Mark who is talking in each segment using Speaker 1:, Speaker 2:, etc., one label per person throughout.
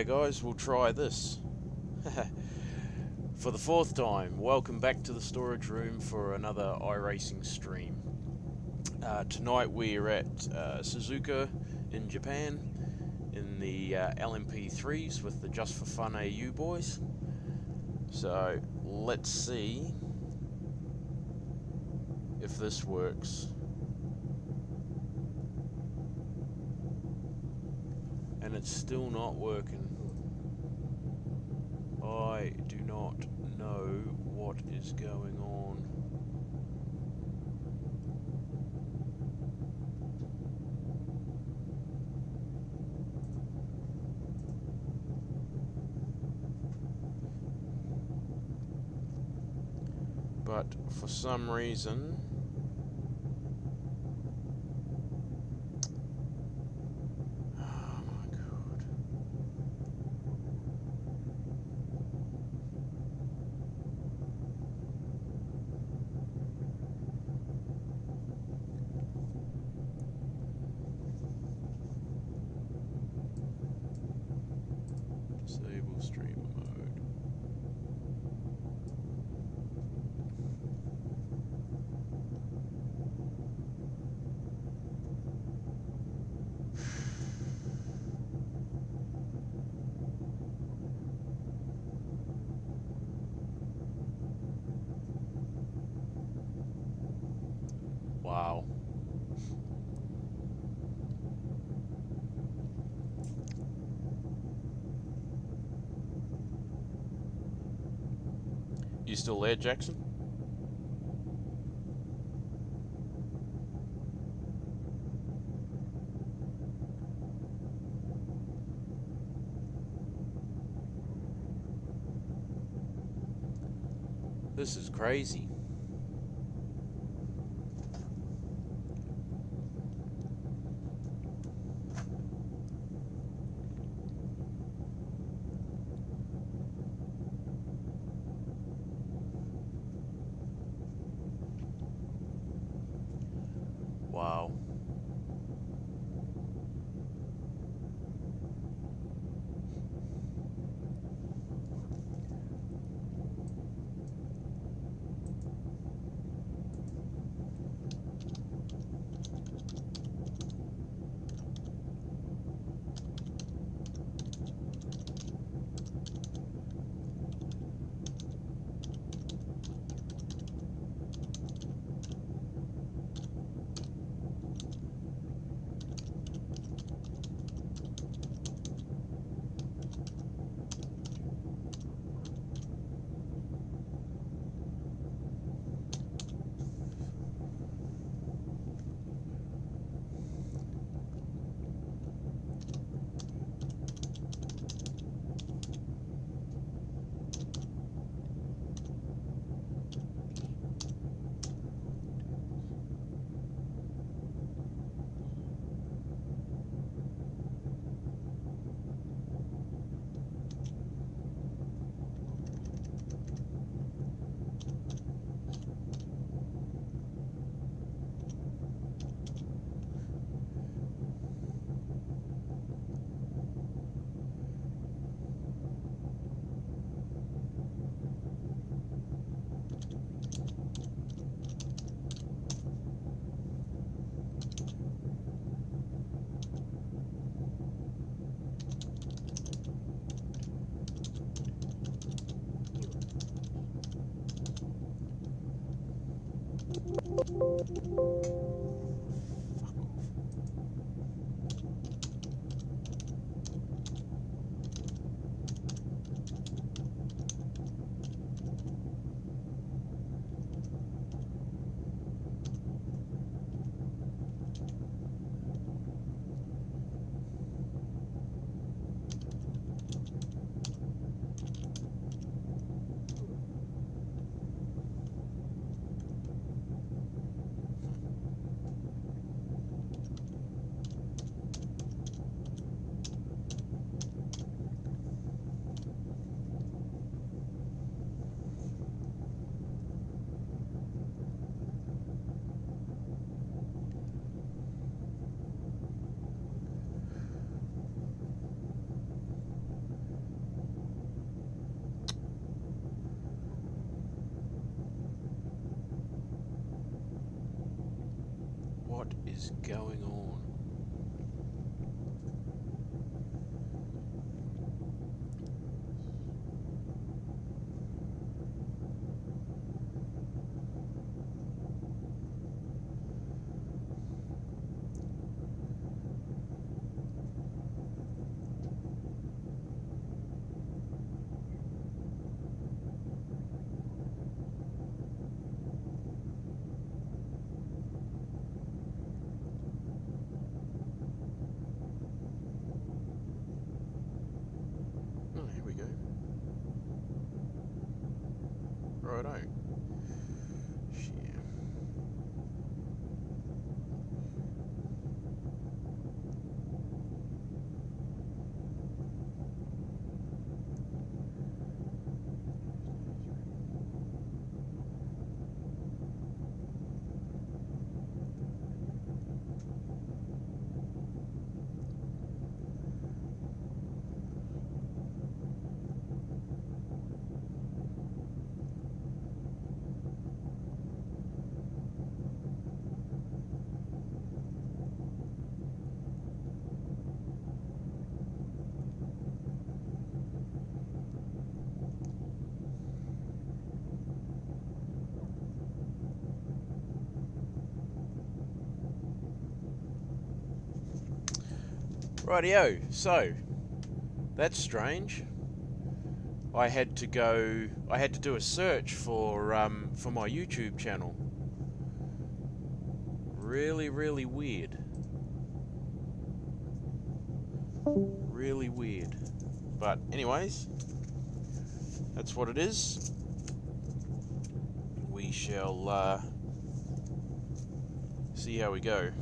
Speaker 1: guys, we'll try this. For the fourth time, welcome back to the storage room for another iRacing stream. Tonight we're at Suzuka in Japan in the LMP3s with the Just for Fun AU boys. So let's see if this works. And it's still not working. I do not know what is going on. But for some reason, oh my god. Disable streamer mode. Wow. You still there, Jackson? This is crazy. Wow. is going on? Oh, here we go. Righto. Share. Rightio, so that's strange. I had to do a search for my YouTube channel. Really, really weird. Really weird. But anyways, that's what it is. We shall see how we go.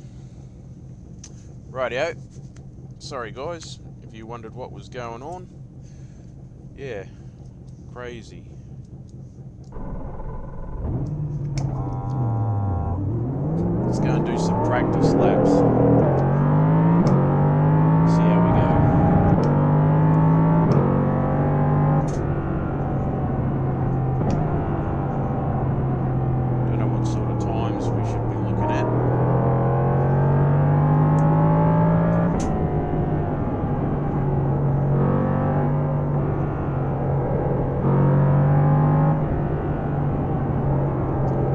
Speaker 1: Rightio. Sorry guys, if you wondered what was going on. Yeah, crazy. Let's go and do some practice laps. See how we go. Don't know what sort of times we should be looking at.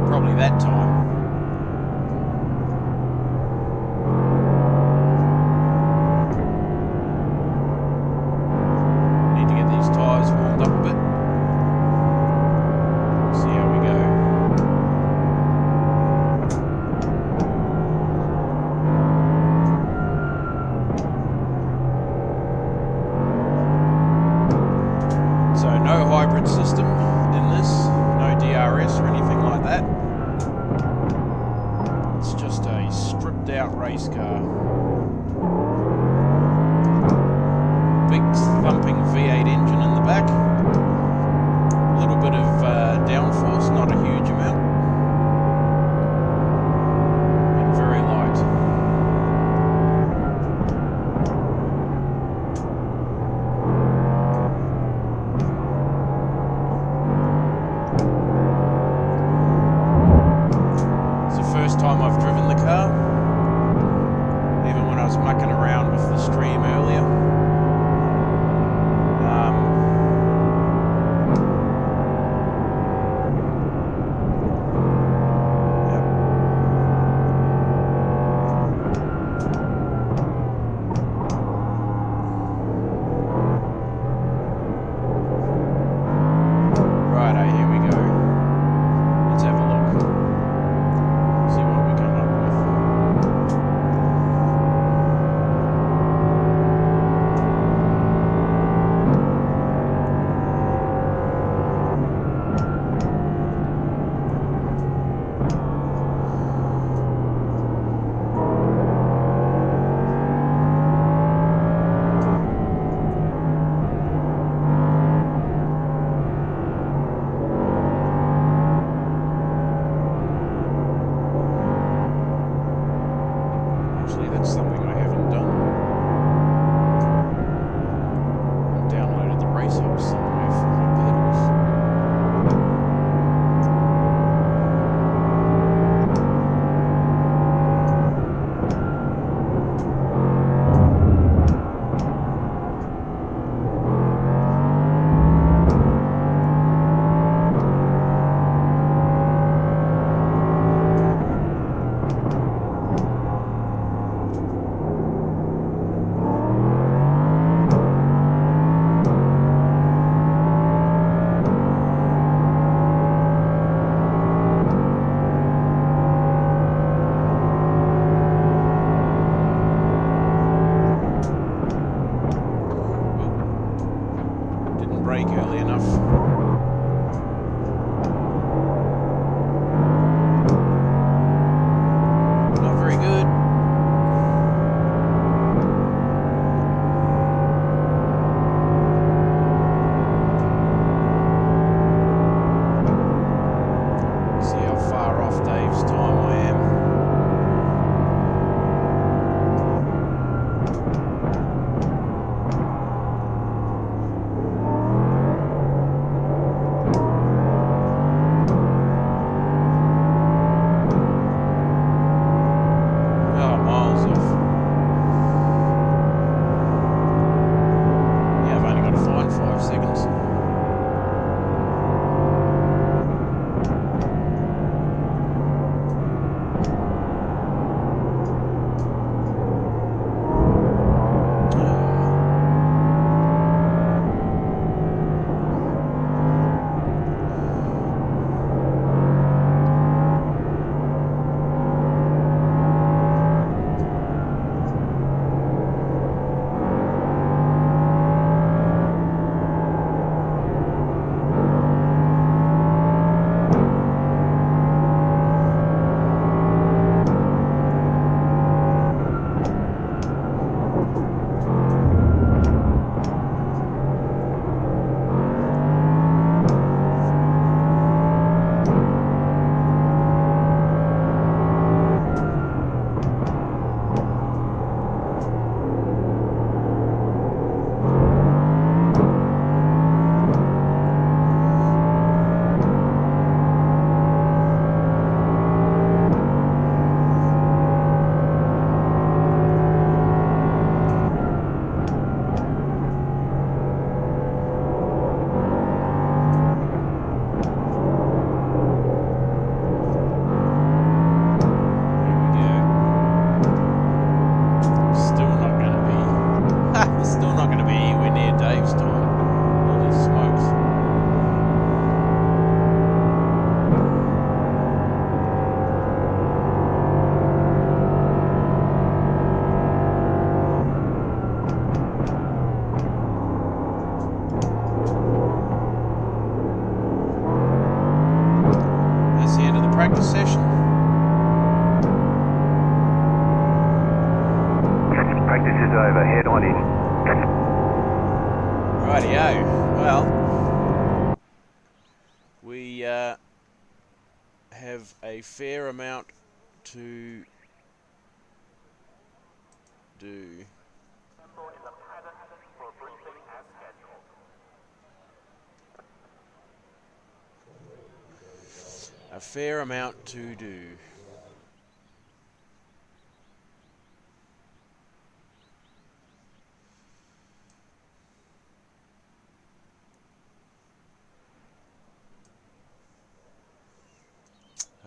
Speaker 1: Probably that time. Need to get these tyres warmed up a bit. See how we go. So no hybrid system in this, no DRS or anything like that. It's just a stripped out race car. Big thumping V8 engine in the back. A little bit of downforce, not a huge amount. And very light. Time I've driven the car, even when I was mucking around with the stream earlier. didn't brake early enough. Not very good. See how far off Dave's time I am. Practice session.
Speaker 2: Practice is over. Head on in.
Speaker 1: Rightio. Well, we have a fair amount to do. A fair amount to do.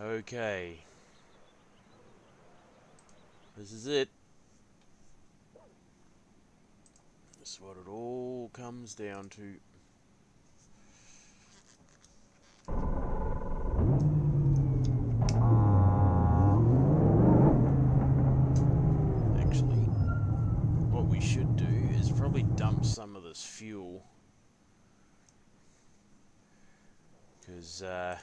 Speaker 1: Okay. This is it. This is what it all comes down to. Actually, what we should do is probably dump some of this fuel, because it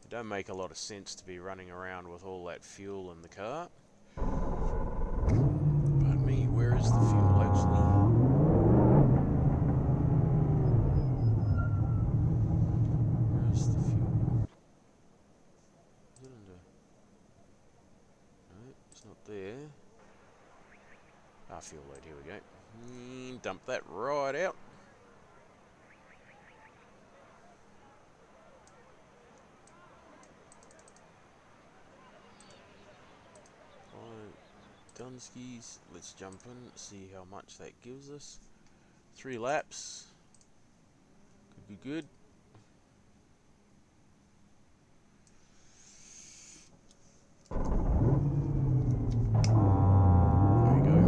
Speaker 1: don't make a lot of sense to be running around with all that fuel in the car. Pardon me, where is the fuel actually? Where's the fuel? Is it under? No, it's not there. Ah, fuel load, here we go. Dump that right out. Dunskies, let's jump in, see how much that gives us. 3 laps. Could be good. There we go.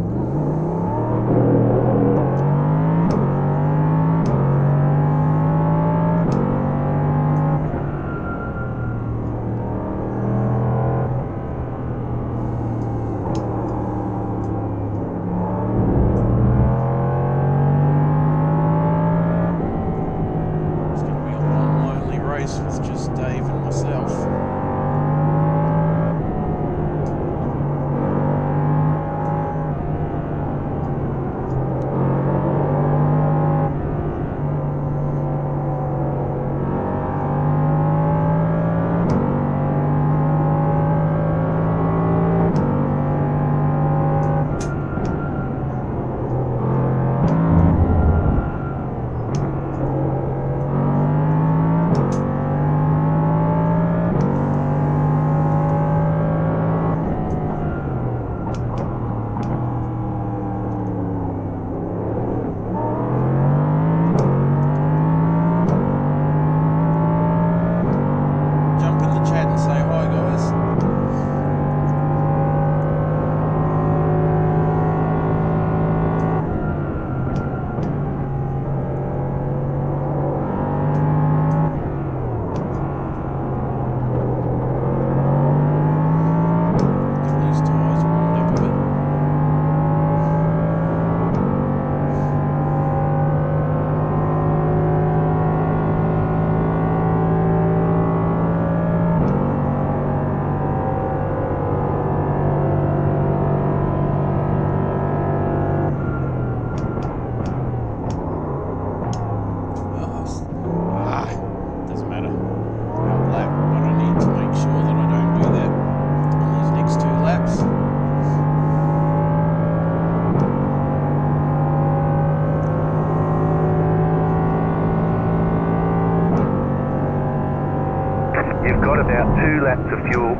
Speaker 2: got about 2 laps of fuel.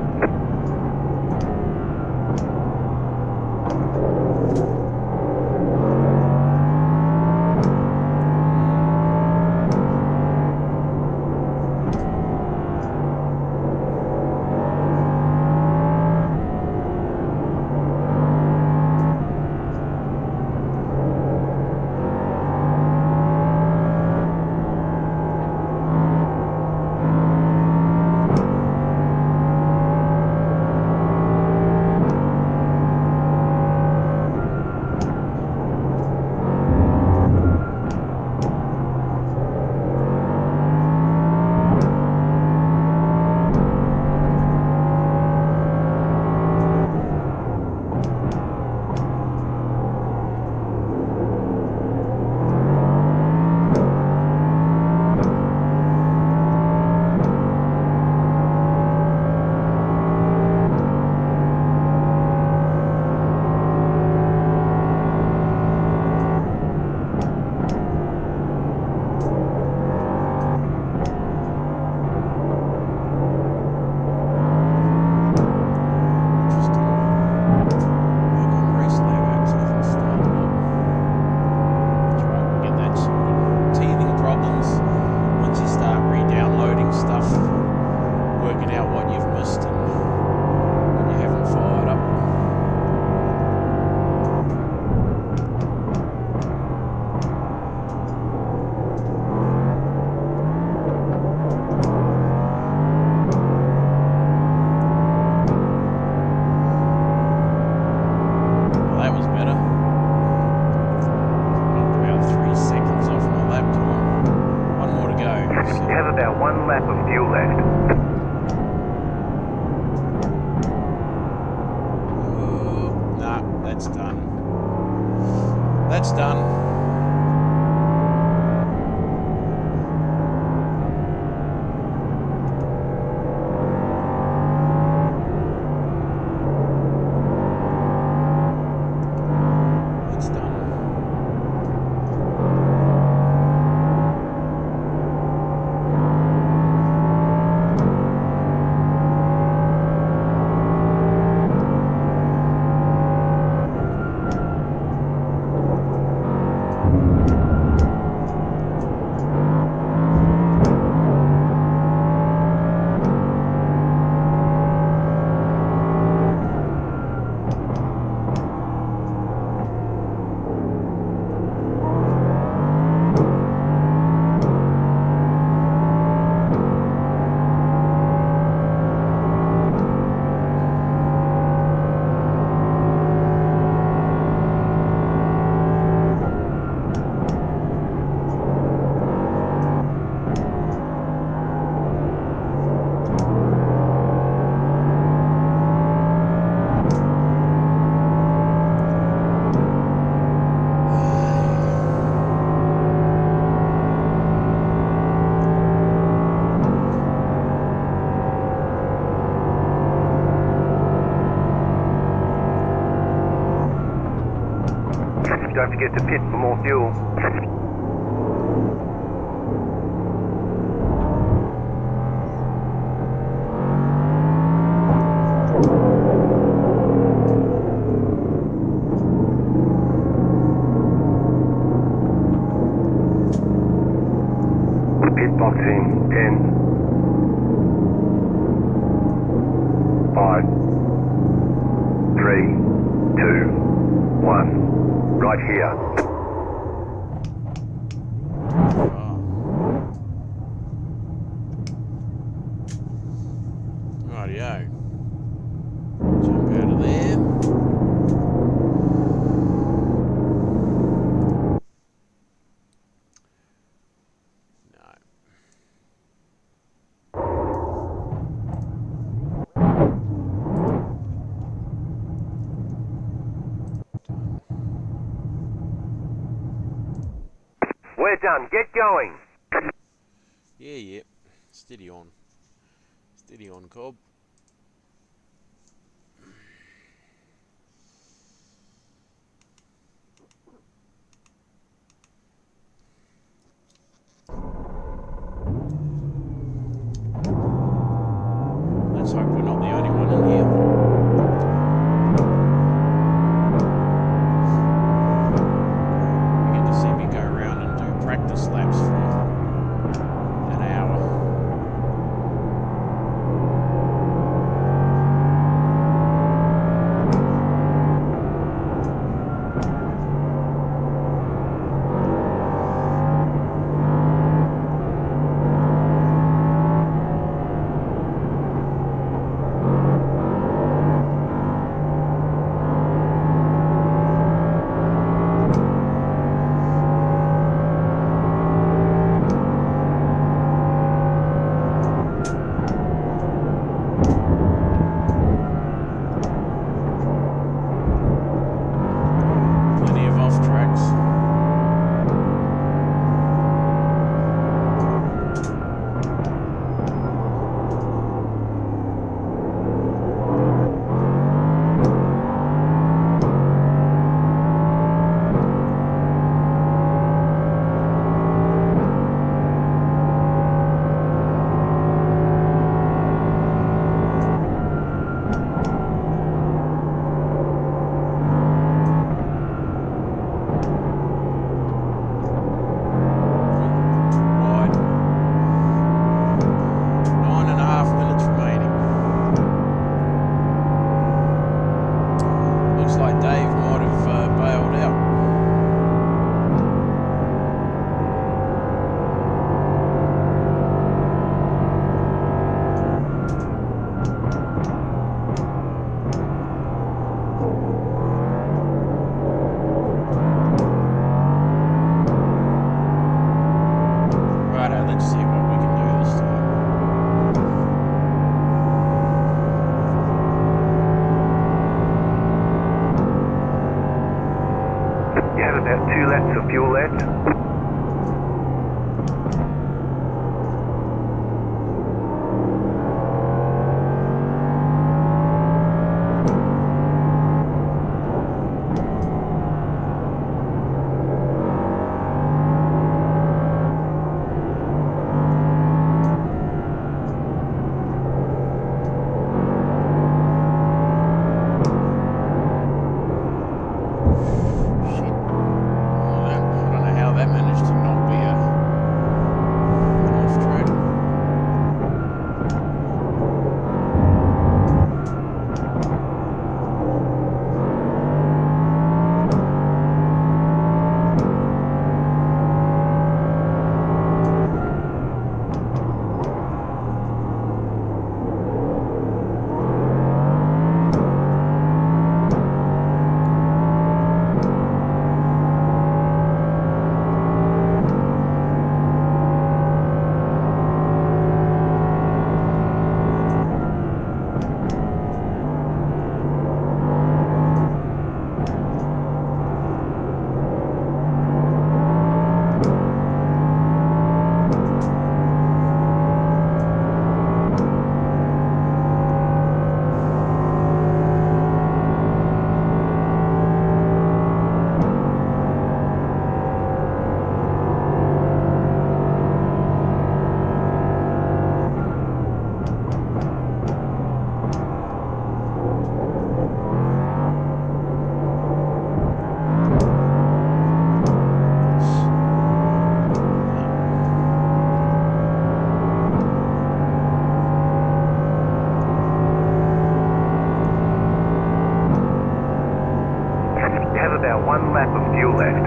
Speaker 2: About 1 lap of fuel left.
Speaker 1: Nah, that's done. That's done.
Speaker 2: Don't forget to pit for more fuel. Pit box in 10, 5, 3, 2, 1. Right here.
Speaker 1: Rightio. Jump out of there.
Speaker 2: We're done. Get going.
Speaker 1: Yeah. Steady on. Steady on, Cobb. practice laps for an hour. Plenty of off tracks. Wide. 9.5 minutes remaining. Looks like Dave might have bailed out. Righto, let's see what we can do this time.
Speaker 2: You have about 2 laps of fuel left.
Speaker 1: Shit. I don't know how that managed to not be an off track. You have about 1 lap of fuel left.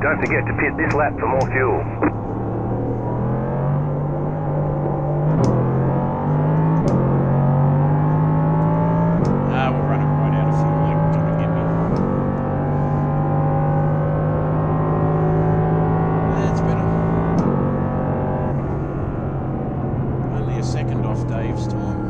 Speaker 2: Don't forget to pit this lap for more fuel.
Speaker 1: We're running right out of fuel. They're gonna get me. That's better. Only a second off Dave's time.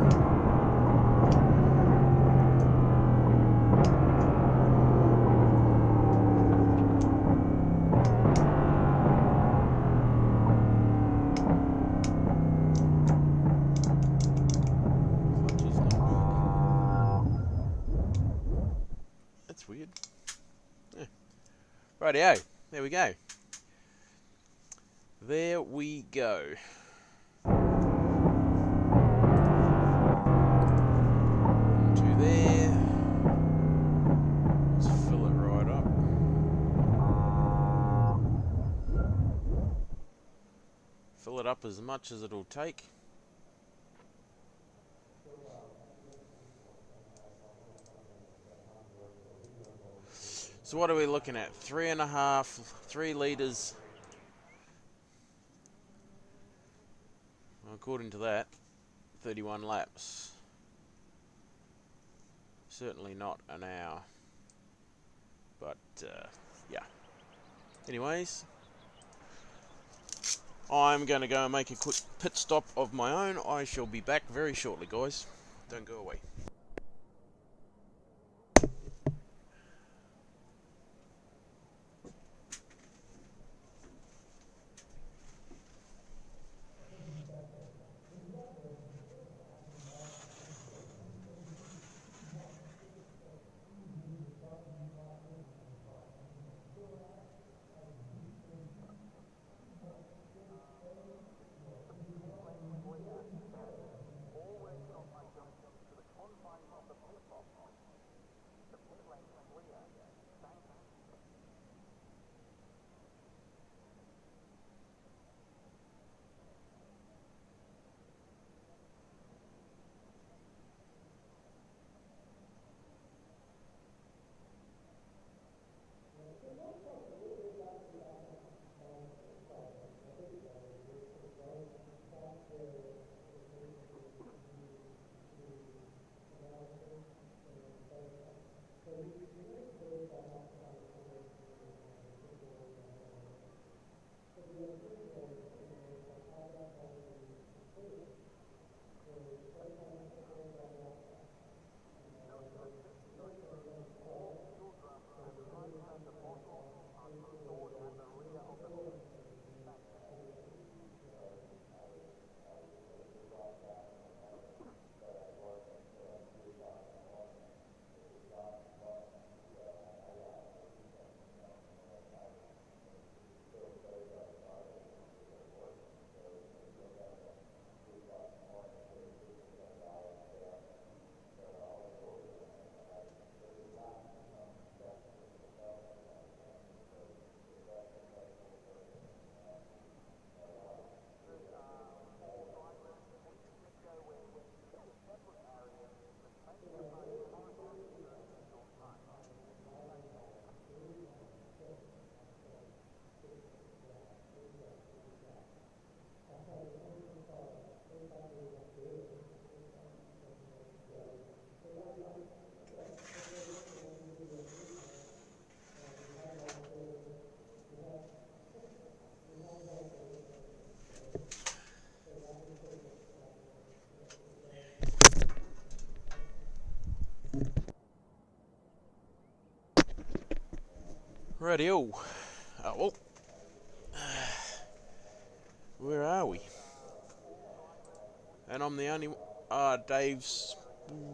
Speaker 1: That's weird. Yeah. Rightio. There we go. There we go. To there. Let's fill it right up. Fill it up as much as it'll take. So what are we looking at? 3 litres. According to that, 31 laps. Certainly not an hour. But, yeah. Anyways, I'm going to go and make a quick pit stop of my own. I shall be back very shortly, guys. Don't go away. Rightio. Well, where are we? And I'm the only. Dave's.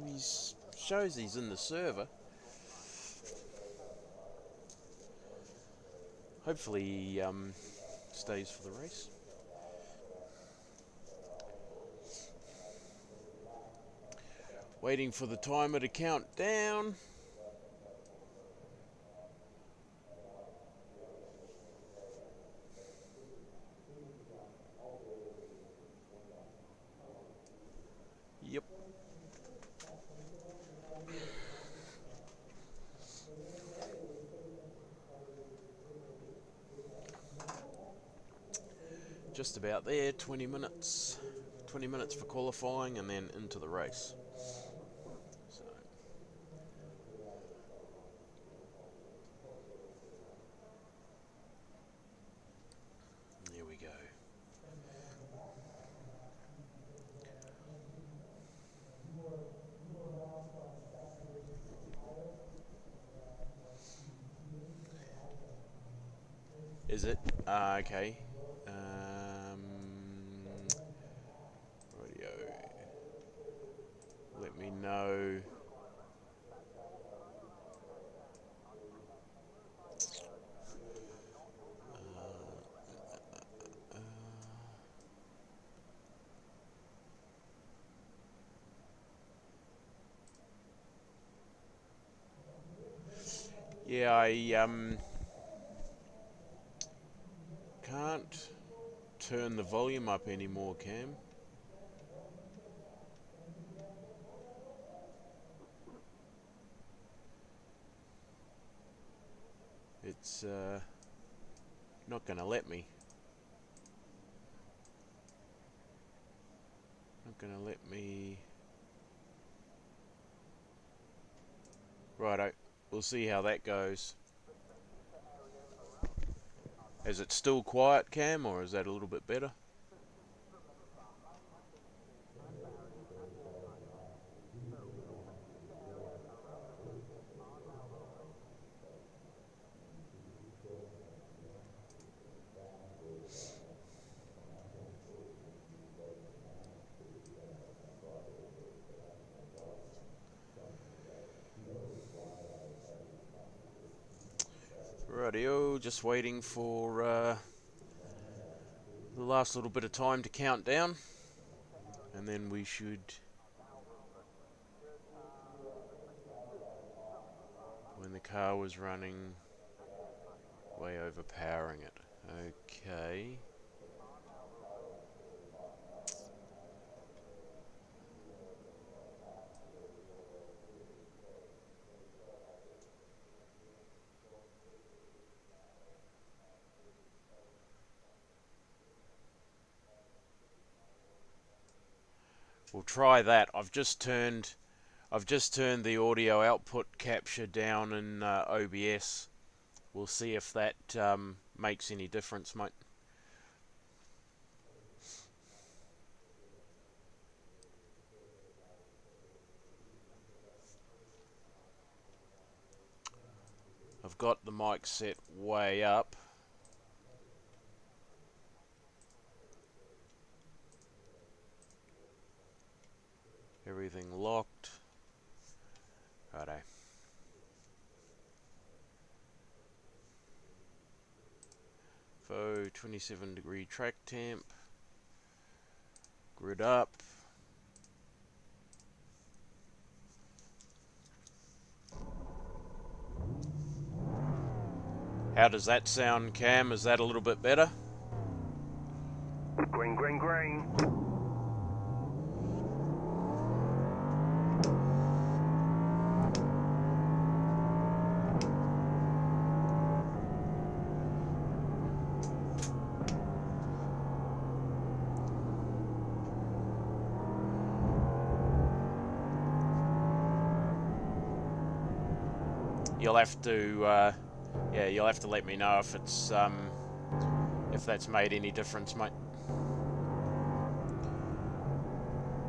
Speaker 1: He shows he's in the server. Hopefully he stays for the race. Waiting for the timer to count down. Yep. just about there. 20 minutes. 20 minutes for qualifying and then into the race. So there we go. Is it? Okay. Radio. Let me know. Yeah, I can't turn the volume up anymore, Cam. It's not gonna let me. Not gonna let me. Righto, we'll see how that goes. Is it still quiet, Cam, or is that a little bit better? Rightio, just waiting for the last little bit of time to count down, and then we should, when the car was running, way overpowering it. Okay. We'll try that. I've just turned the audio output capture down in OBS. We'll see if that makes any difference, mate. I've got the mic set way up. Everything locked. Righto. Faux 27-degree track temp. Grid up. How does that sound, Cam? Is that a little bit better?
Speaker 2: Green, green, green.
Speaker 1: You'll have to, yeah, you'll have to let me know if it's, if that's made any difference, mate.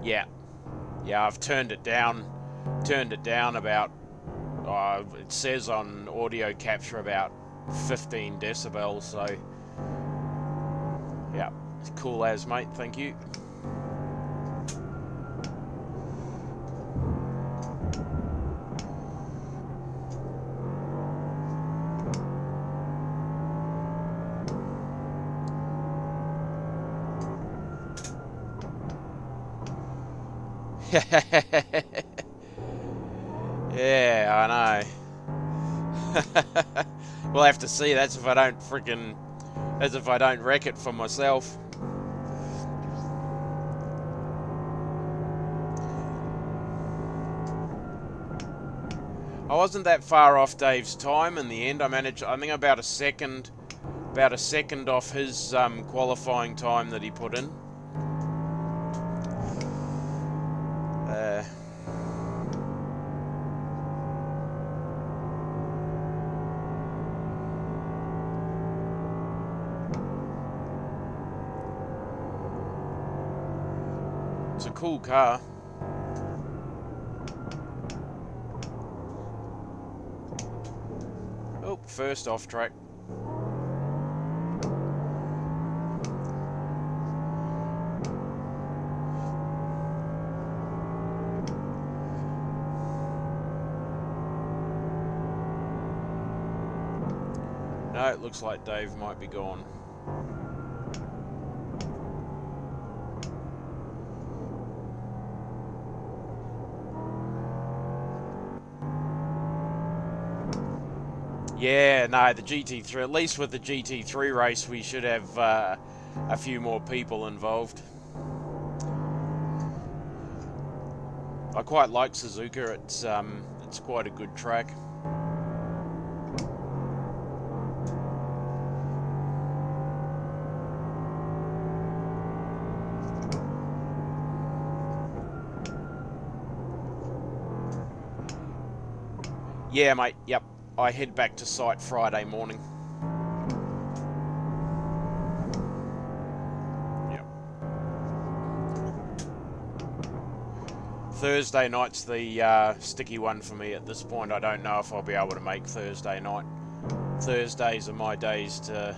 Speaker 1: Yeah, I've turned it down about, it says on audio capture about 15 decibels, so, yeah, it's cool as, mate, thank you. Yeah, I know. We'll have to see. That's if I don't wreck it for myself. I wasn't that far off Dave's time in the end. I think about a second About a second off his qualifying time that he put in. It's a cool car. Oh, first off track. No, it looks like Dave might be gone. Yeah, no, the GT3, at least with the GT3 race, we should have a few more people involved. I quite like Suzuka. It's quite a good track. Yeah, mate. Yep. I head back to site Friday morning. Yep. Thursday night's the sticky one for me at this point. I don't know if I'll be able to make Thursday night. Thursdays are my days to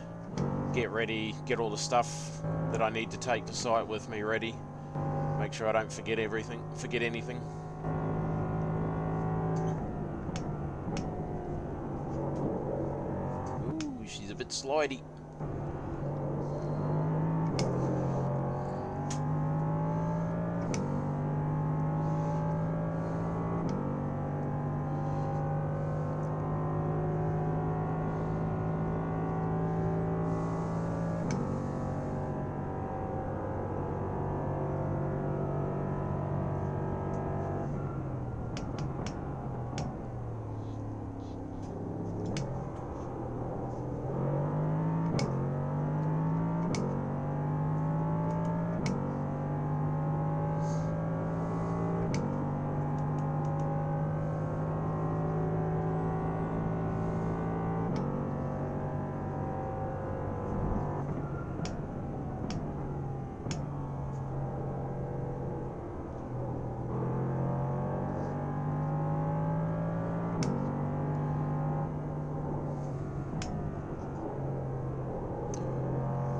Speaker 1: get ready, get all the stuff that I need to take to site with me ready. Make sure I don't forget anything. Ooh, she's a bit slidey.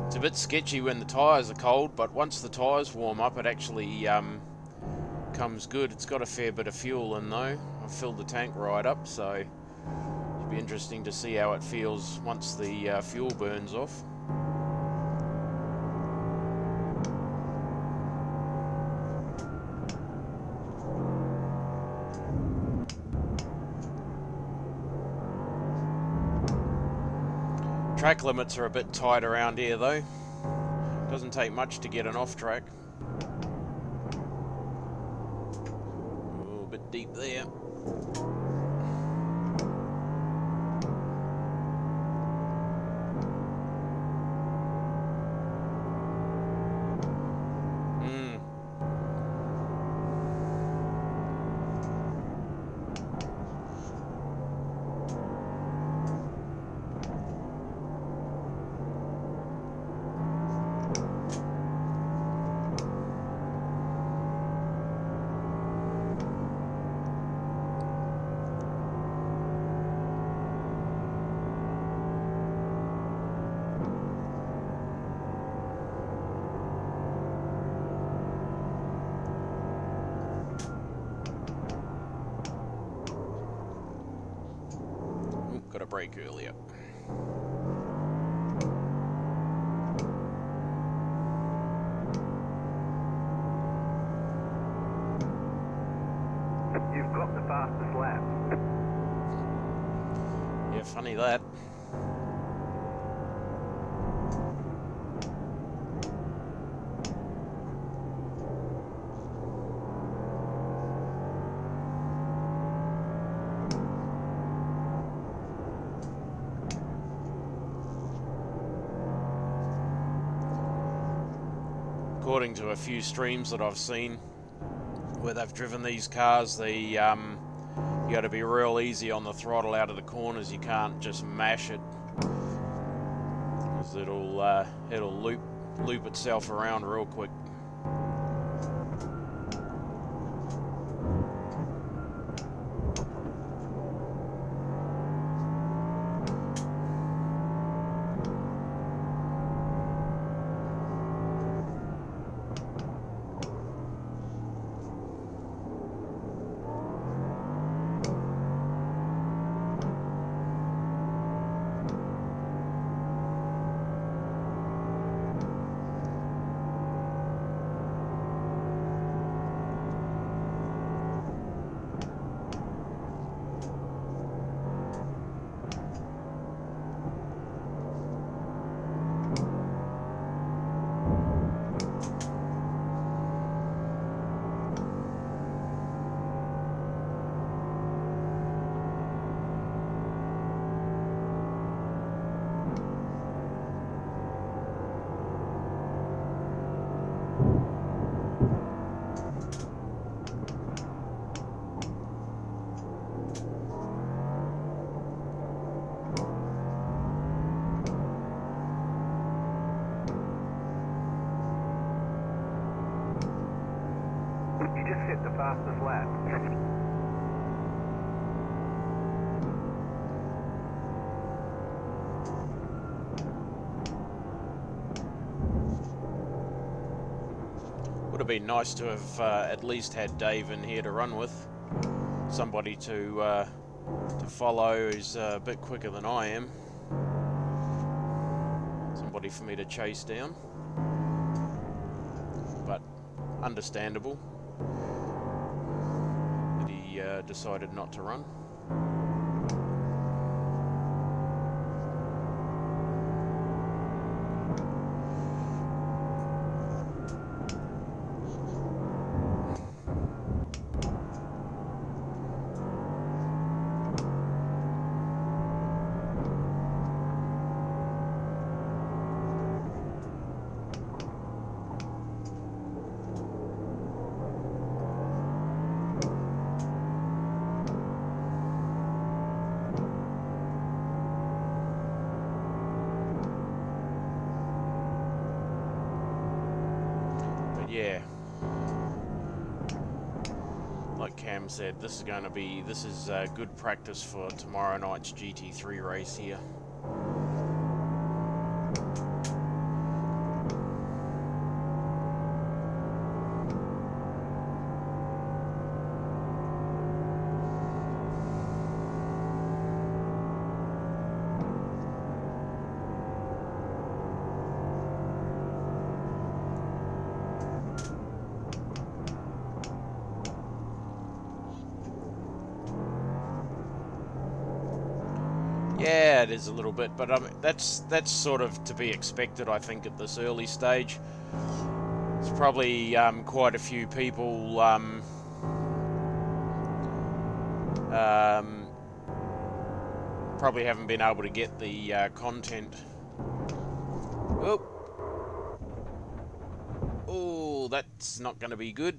Speaker 1: It's a bit sketchy when the tyres are cold, but once the tyres warm up, it actually comes good. It's got a fair bit of fuel in though. I've filled the tank right up, so it'll be interesting to see how it feels once the fuel burns off. Track limits are a bit tight around here though. Doesn't take much to get an off track. Oh, a bit deep there. Got a break earlier.
Speaker 2: You've got the fastest lap.
Speaker 1: Yeah, funny that. according to a few streams that I've seen where they've driven these cars, you got to be real easy on the throttle out of the corners. You can't just mash it, because it'll loop itself around real quick.
Speaker 2: You just hit the fastest lap.
Speaker 1: Would have been nice to have at least had Dave in here to run with. Somebody to follow who's a bit quicker than I am. Somebody for me to chase down. But understandable that he decided not to run. Yeah, like Cam said, this is good practice for tomorrow night's GT3 race here. Yeah, it is a little bit, but I mean, that's sort of to be expected, I think, at this early stage. There's probably quite a few people probably haven't been able to get the content. Oh, that's not going to be good.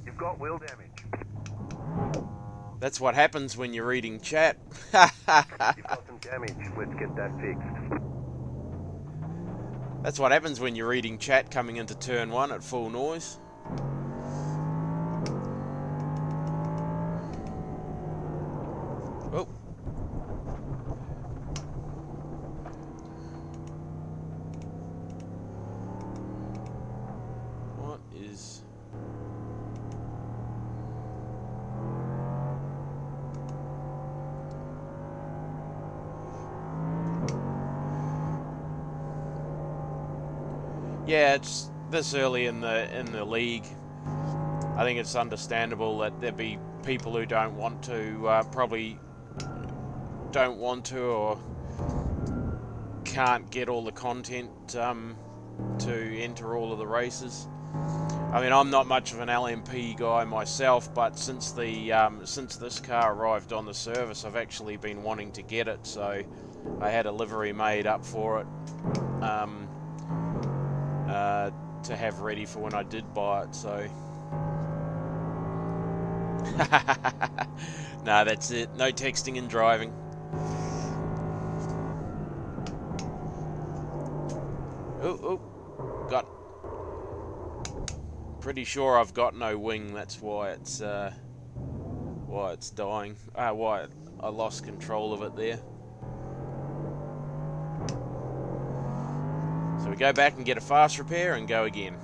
Speaker 2: You've got wheel damage.
Speaker 1: That's what happens when you're reading chat.
Speaker 2: You've got some damage. Let's get that fixed.
Speaker 1: That's what happens when you're reading chat coming into turn 1 at full noise. Oh. What is... Yeah, it's this early in the league. I think it's understandable that there be people who don't want to, probably don't want to or can't get all the content to enter all of the races. I mean, I'm not much of an LMP guy myself, but since this car arrived on the service, I've actually been wanting to get it. So I had a livery made up for it. to have ready for when I did buy it. So, nah, that's it. No texting and driving. Oh, got. Pretty sure I've got no wing. That's why it's dying. Why I lost control of it there. So we go back and get a fast repair and go again.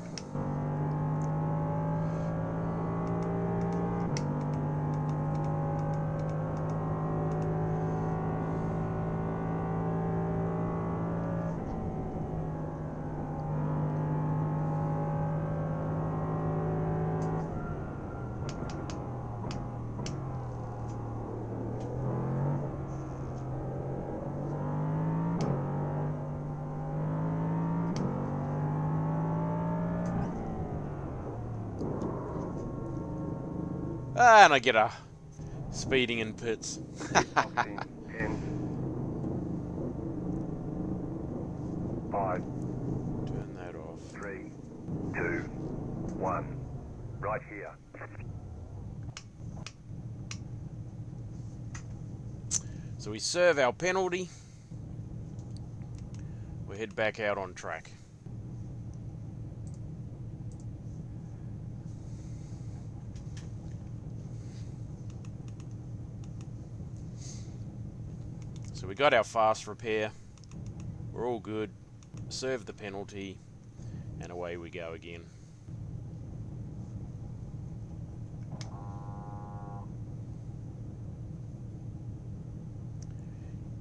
Speaker 1: And I get a speeding in pits.
Speaker 2: 10, 5,
Speaker 1: Turn that off.
Speaker 2: 3, 2, 1. Right here.
Speaker 1: So we serve our penalty. We head back out on track. So we got our fast repair. We're all good. Serve the penalty, and away we go again.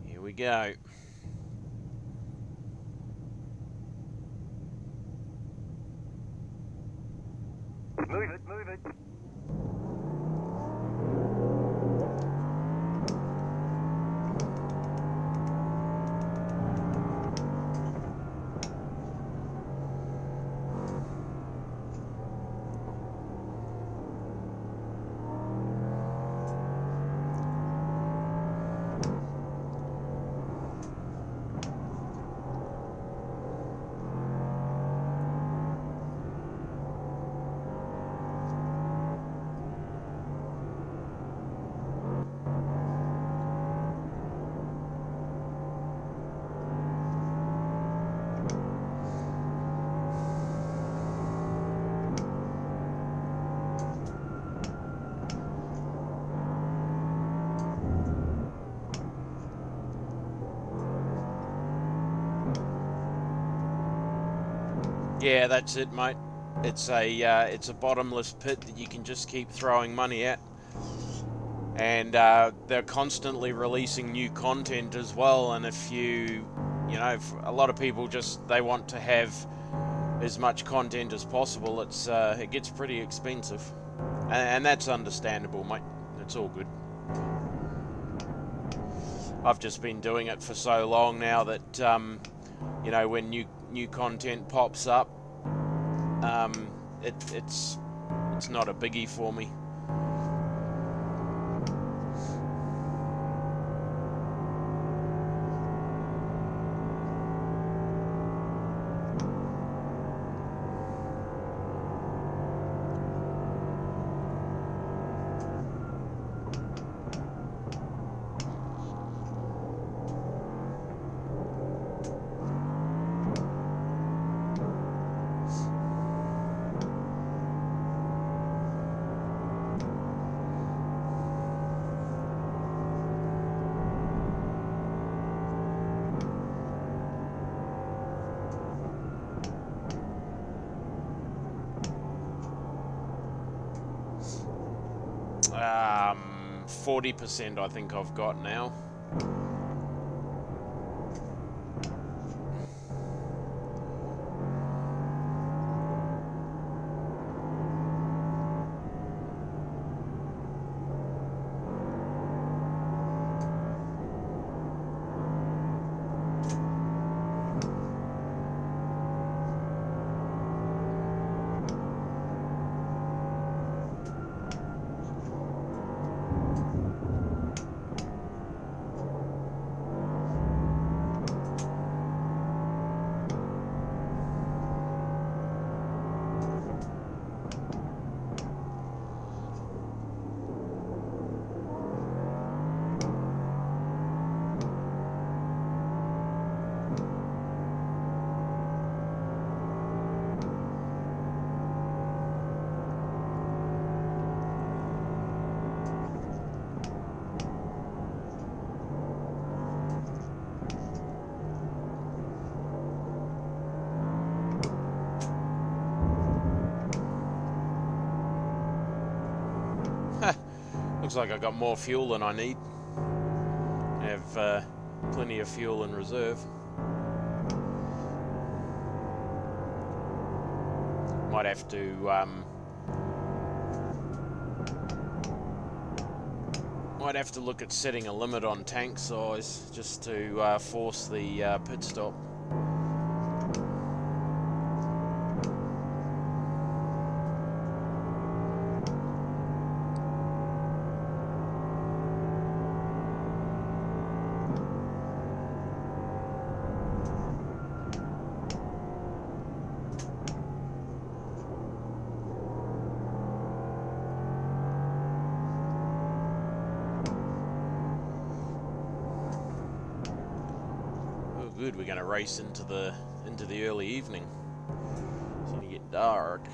Speaker 1: Here we go.
Speaker 2: Move it, move it.
Speaker 1: Yeah, that's it, mate. It's a bottomless pit that you can just keep throwing money at, and they're constantly releasing new content as well. And if if a lot of people they want to have as much content as possible, it gets pretty expensive, and that's understandable, mate. It's all good. I've just been doing it for so long now that when new content pops up, it's not a biggie for me. Um, 40% I think I've got now. Looks like I got more fuel than I need. I have plenty of fuel in reserve. Might have to look at setting a limit on tank size just to force the pit stop. Good, we're going to race into the early evening. It's going to get dark.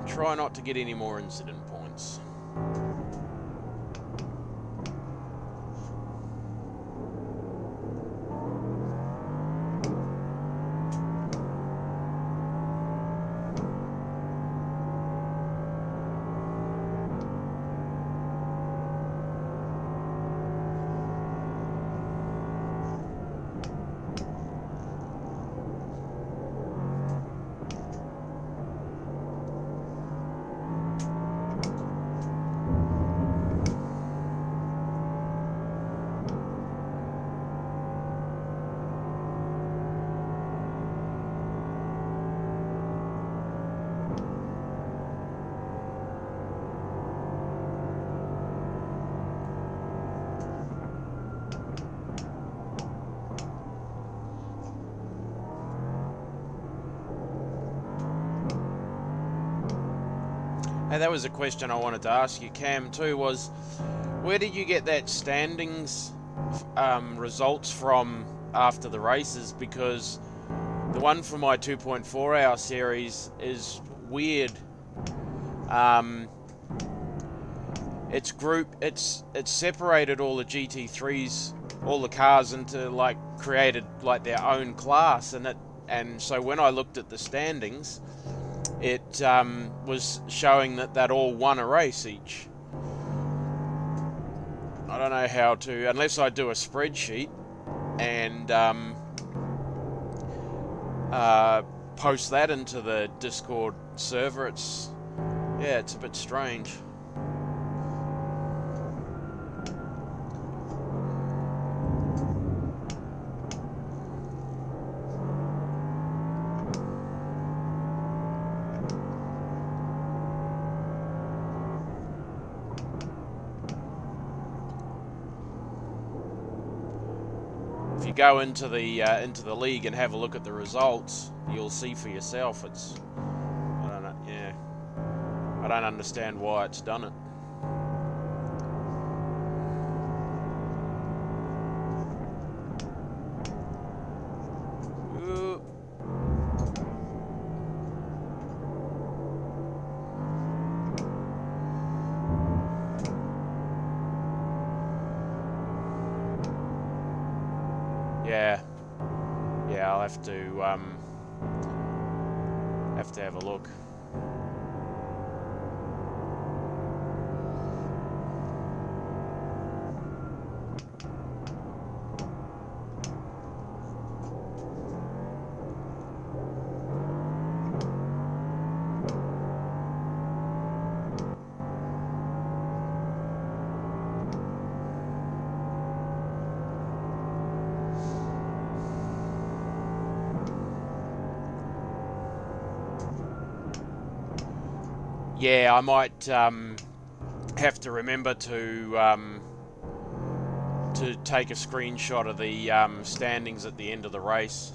Speaker 1: Try not to get any more incident points. Hey, that was a question I wanted to ask you, Cam, too, was where did you get that standings results from after the races? Because the one for my 2.4 hour series is weird. It's separated all the GT3s, all the cars into created their own class, and so when I looked at the standings, it was showing that all won a race each. I don't know how to, unless I do a spreadsheet and post that into the Discord server. It's a bit strange. If you go into the league and have a look at the results, you'll see for yourself. I don't know. Yeah, I don't understand why it's done it. Yeah, I'll have to have a look. Yeah, I might have to remember to take a screenshot of the standings at the end of the race.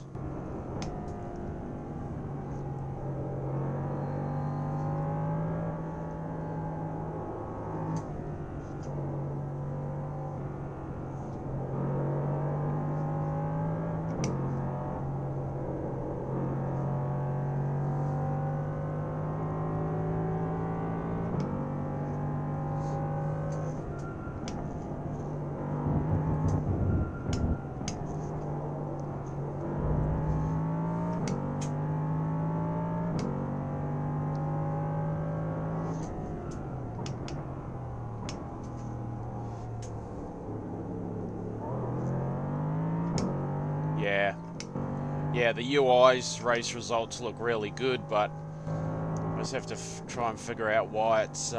Speaker 1: yeah, the UI's race results look really good, but I just have to try and figure out why it's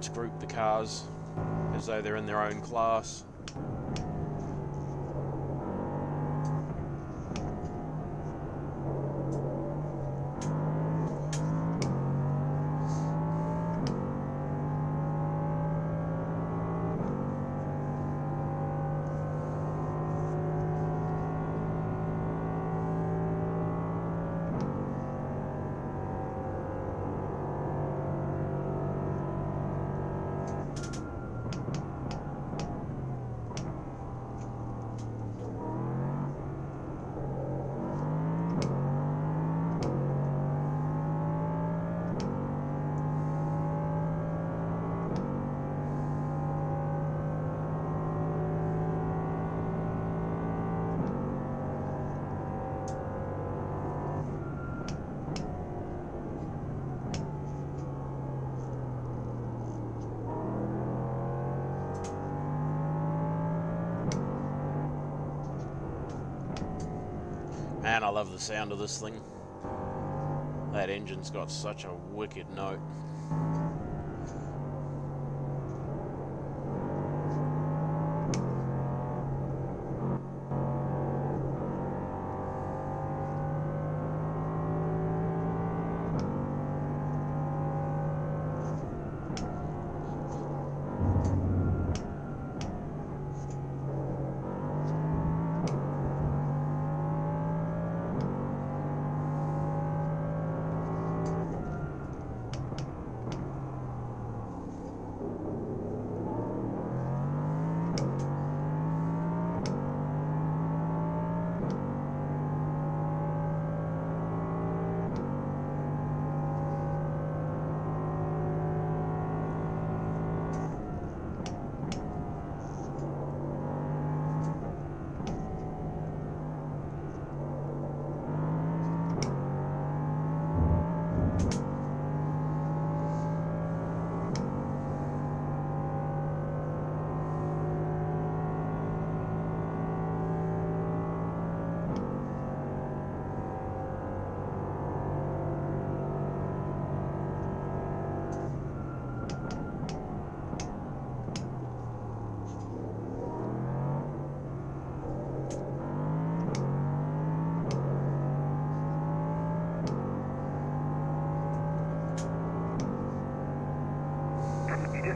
Speaker 1: grouped the cars as though they're in their own class. Man, I love the sound of this thing. That engine's got such a wicked note.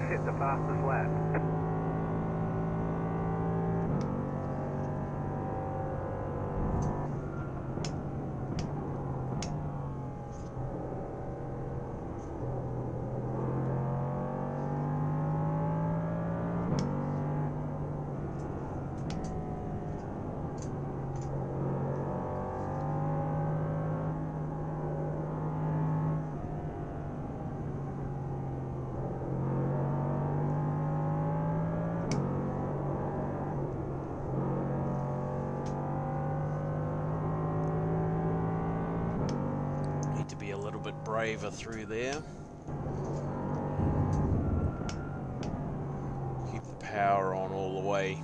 Speaker 2: Hit the fastest lap.
Speaker 1: Braver through there. Keep the power on all the way.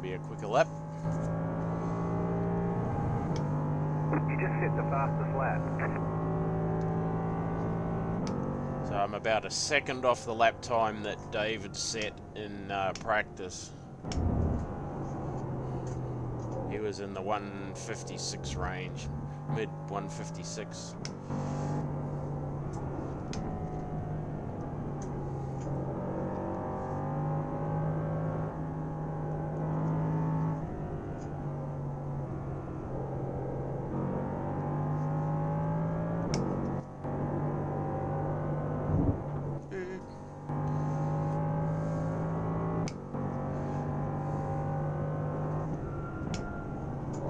Speaker 1: Be a quicker lap.
Speaker 2: You just hit the fastest lap.
Speaker 1: So I'm about a second off the lap time that David set in practice. He was in the 156 range, mid 156.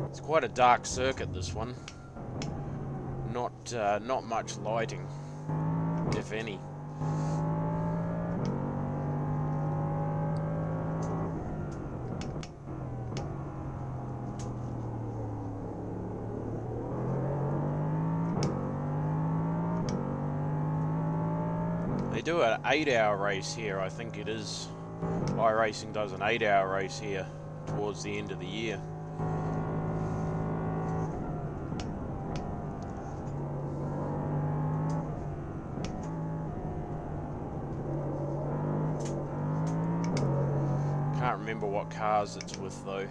Speaker 1: It's quite a dark circuit, this one. Not much lighting, if any. They do an 8-hour race here, I think it is. iRacing does an 8-hour race here towards the end of the year. Can't remember what cars it's with though.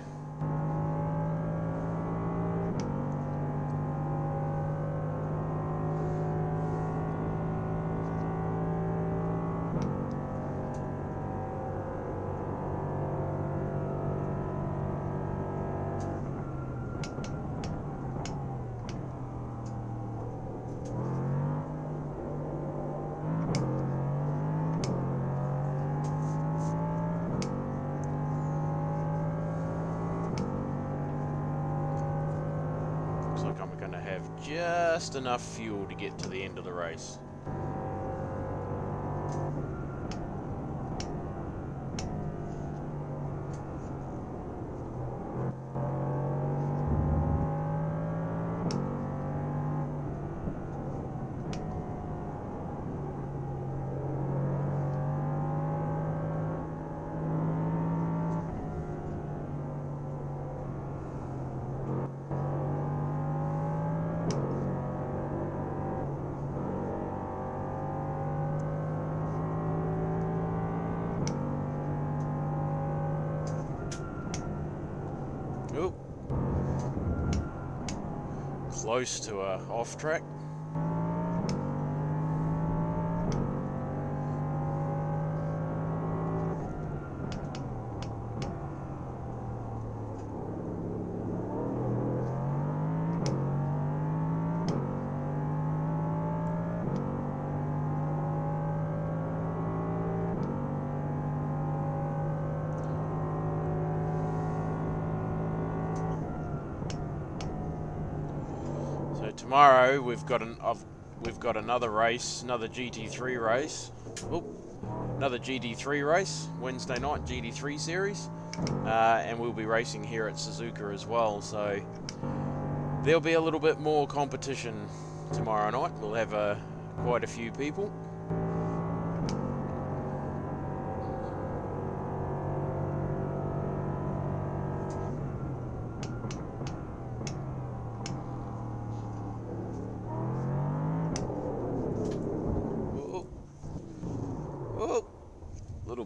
Speaker 1: Just enough fuel to get to the end of the race. Oh, close to a off track. Tomorrow we've got another race, another GT3 race. Oh, another GT3 race Wednesday night, GT3 series, and we'll be racing here at Suzuka as well. So there'll be a little bit more competition tomorrow night. We'll have quite a few people.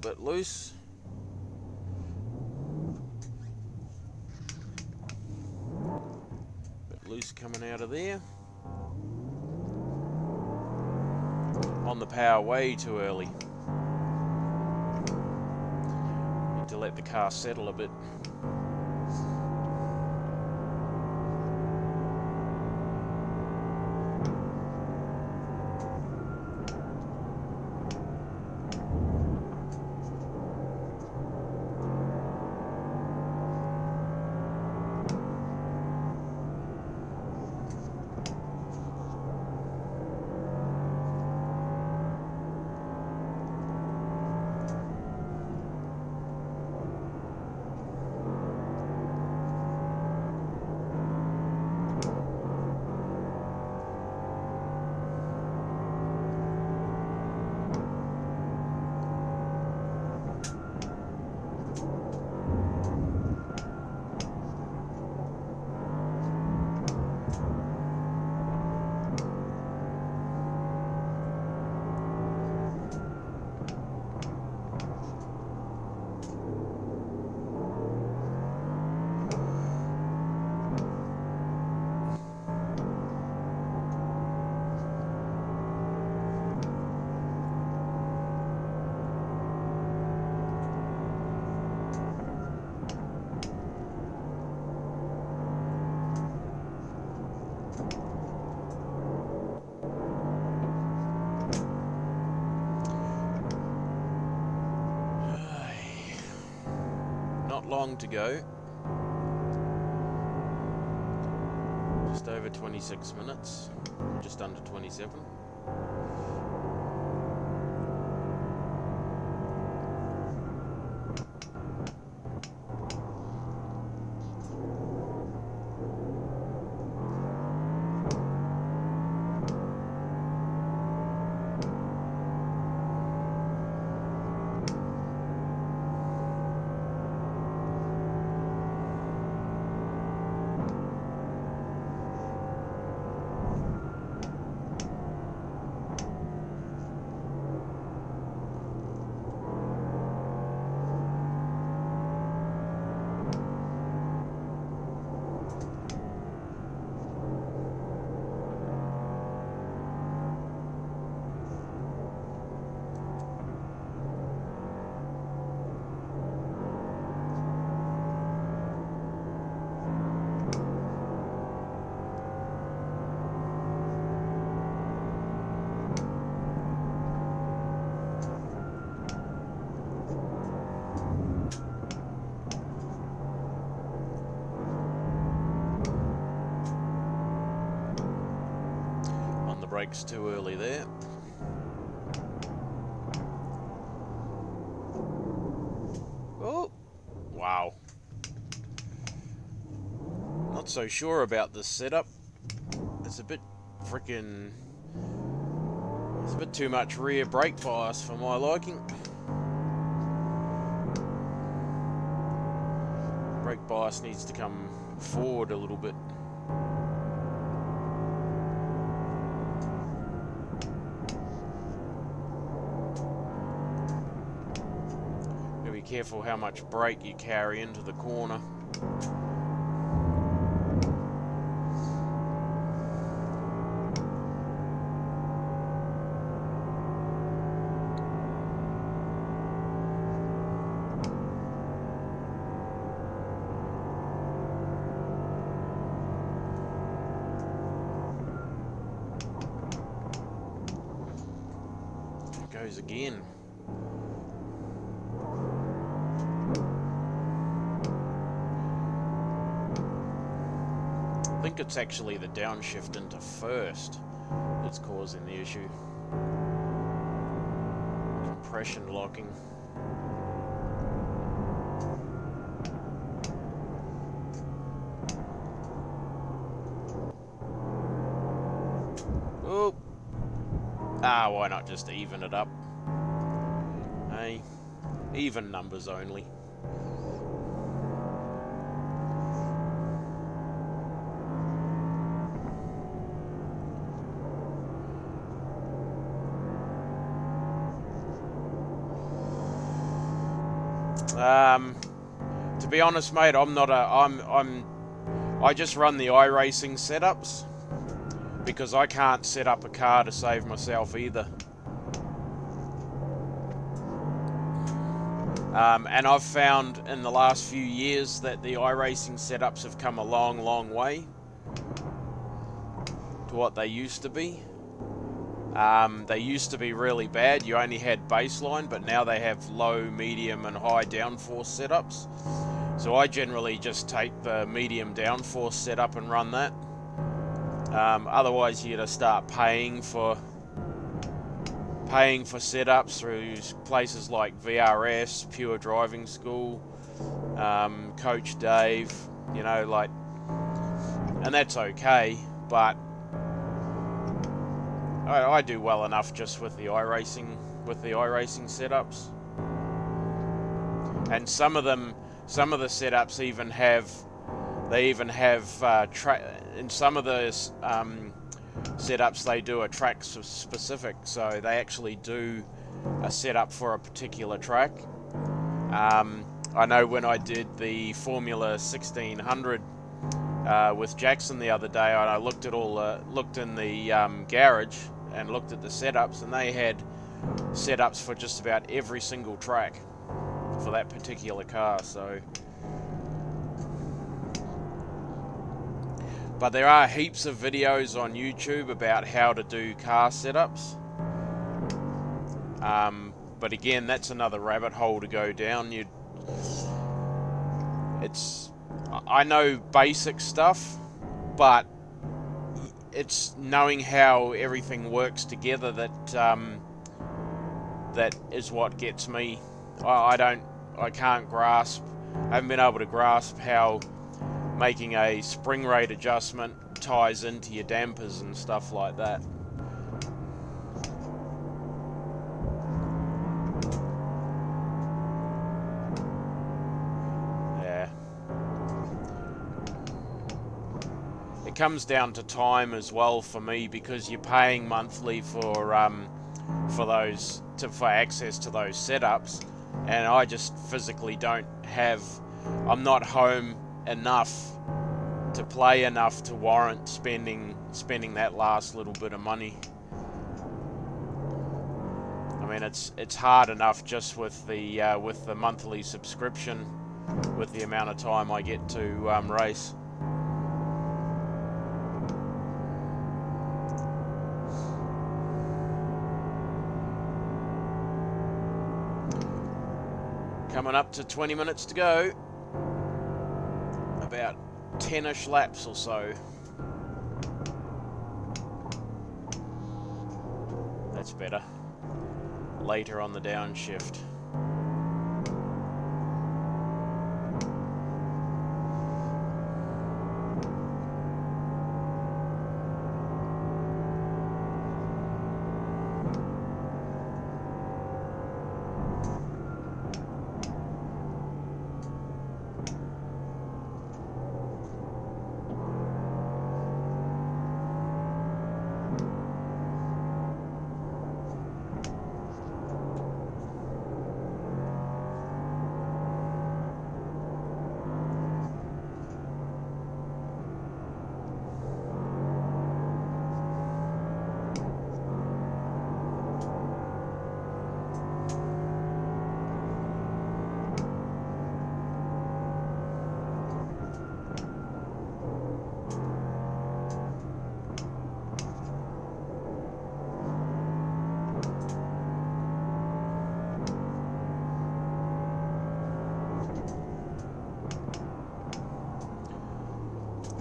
Speaker 1: Bit loose. Bit loose coming out of there. On the power way too early. Need to let the car settle a bit. not long to go. Just over 26 minutes, just under 27. Brakes too early there. Oh, wow. Not so sure about this setup. It's a bit freaking... It's a bit too much rear brake bias for my liking. Brake bias needs to come forward a little bit. Careful how much brake you carry into the corner. It goes again. I think it's actually the downshift into first that's causing the issue. Compression locking. Oh! Ah, why not just even it up? Hey, even numbers only. To be honest, mate, I just run the iRacing setups because I can't set up a car to save myself either. And I've found in the last few years that the iRacing setups have come a long, long way to what they used to be. They used to be really bad. You only had baseline, but now they have low, medium, and high downforce setups. So I generally just take the medium downforce setup and run that. Otherwise, you're gonna start paying for setups through places like VRS, Pure Driving School, Coach Dave. You know, like, and that's okay, but I do well enough just with the iRacing setups. And some of the setups even have in some of the setups they do a track specific, so they actually do a setup for a particular track. I know when I did the Formula 1600 with Jackson the other day, I looked in the garage and looked at the setups, and they had setups for just about every single track for that particular car. So, but there are heaps of videos on YouTube about how to do car setups. But again, that's another rabbit hole to go down. I know basic stuff, but it's knowing how everything works together that is what gets me. I can't grasp. I haven't been able to grasp how making a spring rate adjustment ties into your dampers and stuff like that. Yeah. It comes down to time as well for me, because you're paying monthly for access to those setups, and I just physically don't have. I'm not home enough to play enough to warrant spending that last little bit of money. I mean, it's hard enough just with the monthly subscription, with the amount of time I get to race. Coming up to 20 minutes to go. About 10-ish laps or so. That's better. Later on the downshift.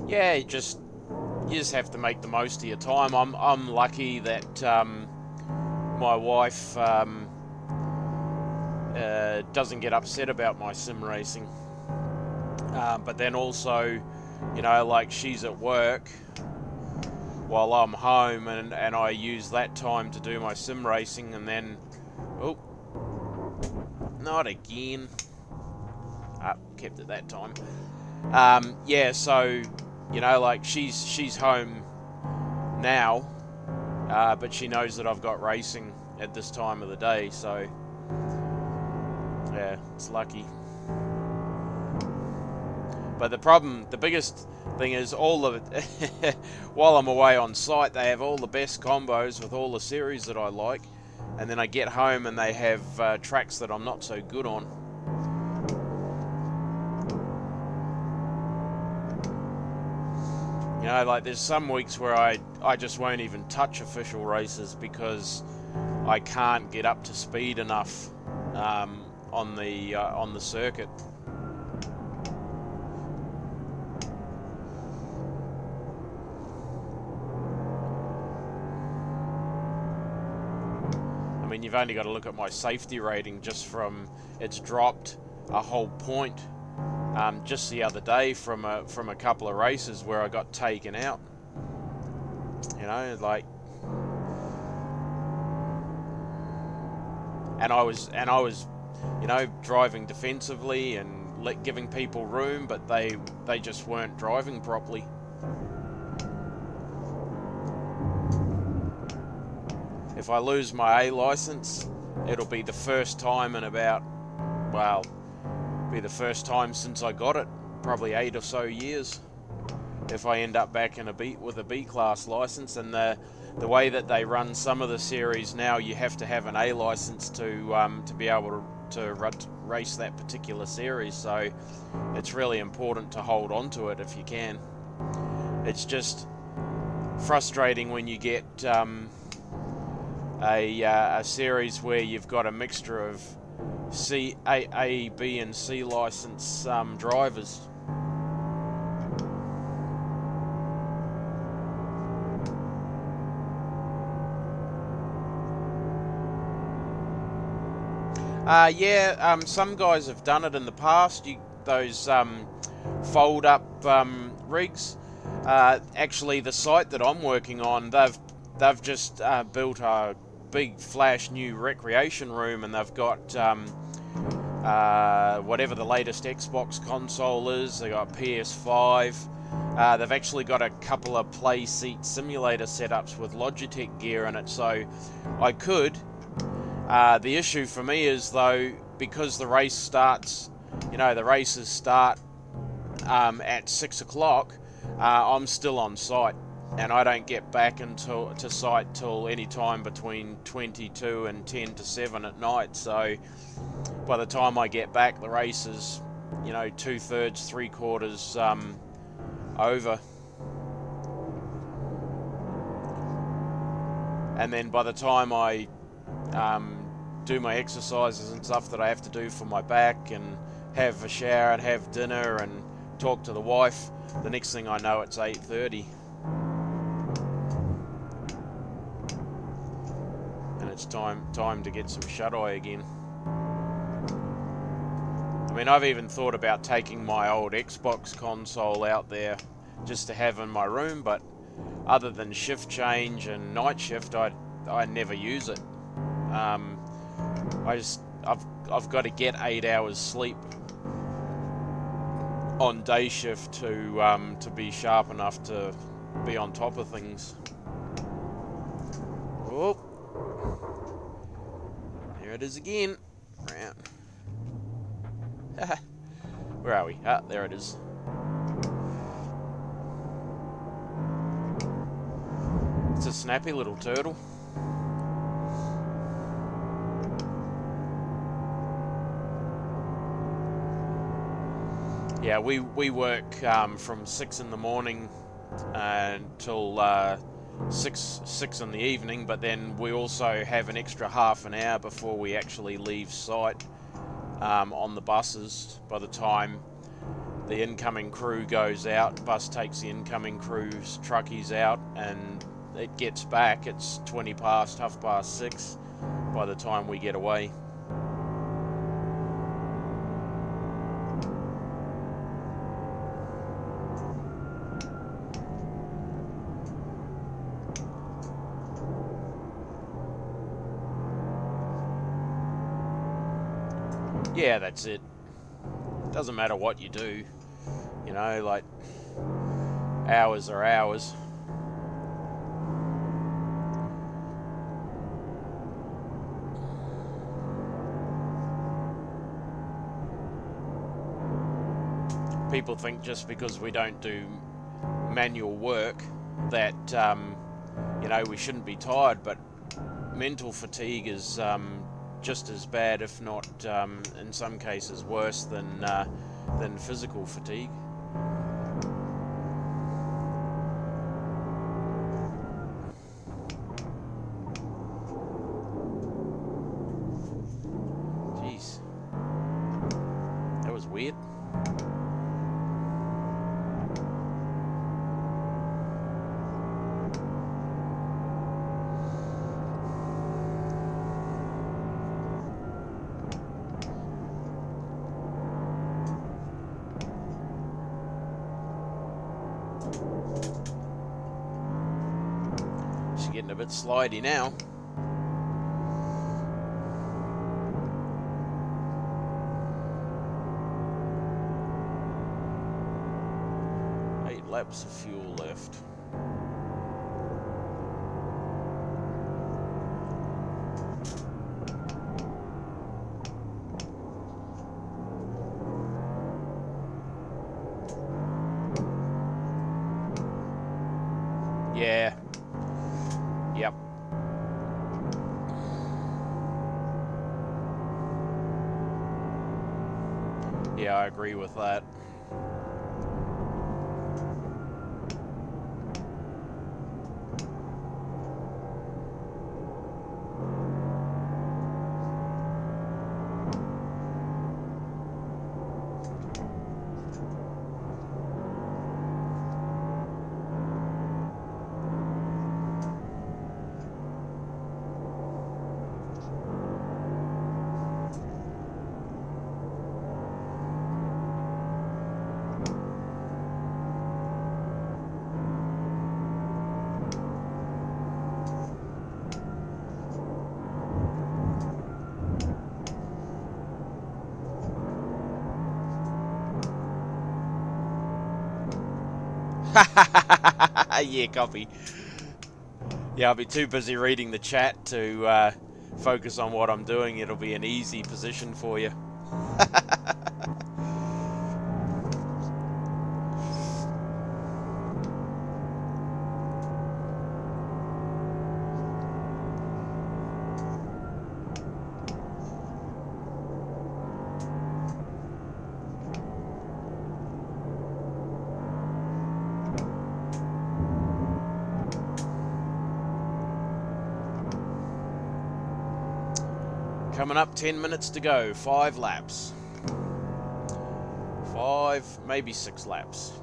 Speaker 1: Yeah, you just have to make the most of your time. I'm lucky that my wife doesn't get upset about my sim racing. But then also, like, she's at work while I'm home, and I use that time to do my sim racing, and then, oh, not again. Kept it that time. Yeah, so, like, she's home now, but she knows that I've got racing at this time of the day, so yeah, it's lucky. But the biggest thing is, all of it, while I'm away on site, they have all the best combos with all the series that I like, and then I get home and they have tracks that I'm not so good on. Like, there's some weeks where I just won't even touch official races because I can't get up to speed enough on the circuit. I mean, you've only got to look at my safety rating just from, it's dropped a whole point just the other day from a couple of races where I got taken out. Like, and I was driving defensively and giving people room, but they just weren't driving properly. If I lose my A license, it'll be the first time in about, well, be the first time since I got it, probably 8 or so years, if I end up back in with a B class license. And the way that they run some of the series now, you have to have an A license to be able to race that particular series. So it's really important to hold on to it if you can. It's just frustrating when you get a series where you've got a mixture of A, B, and C license drivers. Yeah, some guys have done it in the past. Those fold-up rigs. Actually, the site that I'm working on, they've just built a big flash new recreation room, and they've got whatever the latest Xbox console is. They got PS5. They've actually got a couple of play seat simulator setups with Logitech gear in it, so I could. The issue for me is, though, because the race starts, the races start at 6 o'clock, I'm still on site, and I don't get back to site till any time between 22 and 10 to 7 at night. So by the time I get back, the race is, 2/3, 3/4 over. And then by the time I do my exercises and stuff that I have to do for my back, and have a shower and have dinner and talk to the wife, the next thing I know, it's 8:30. And it's time to get some shut-eye again. I mean, I've even thought about taking my old Xbox console out there just to have in my room, but other than shift change and night shift, I never use it. I've got to get 8 hours sleep on day shift to be sharp enough to be on top of things. Oh, there it is again. Where are we? Ah, there it is. It's a snappy little turtle. Yeah, we work from 6 in the morning until 6 in the evening, but then we also have an extra half an hour before we actually leave site on the buses. By the time the incoming crew goes out, the bus takes the incoming crew's truckies out, and it gets back, it's 20 past, 6:30 by the time we get away. Yeah, that's it. Doesn't matter what you do, like, hours are hours. People think just because we don't do manual work that, we shouldn't be tired, but mental fatigue is just as bad, if not in some cases worse than physical fatigue. Jeez, that was weird. She's getting a bit slidey now. Laps of fuel left. Yeah. Yep. Yeah, I agree with that. Yeah, copy. Yeah, I'll be too busy reading the chat to focus on what I'm doing. It'll be an easy position for you. Coming up, 10 minutes to go, 5 laps. 5, maybe 6 laps.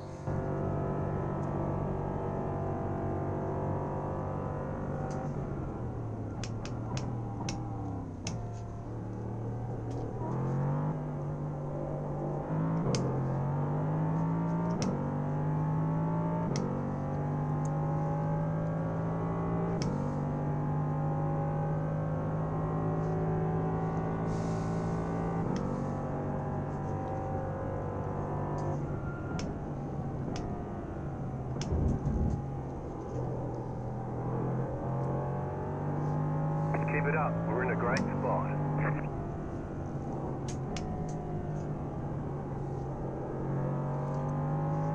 Speaker 2: Keep it up. We're in a great spot.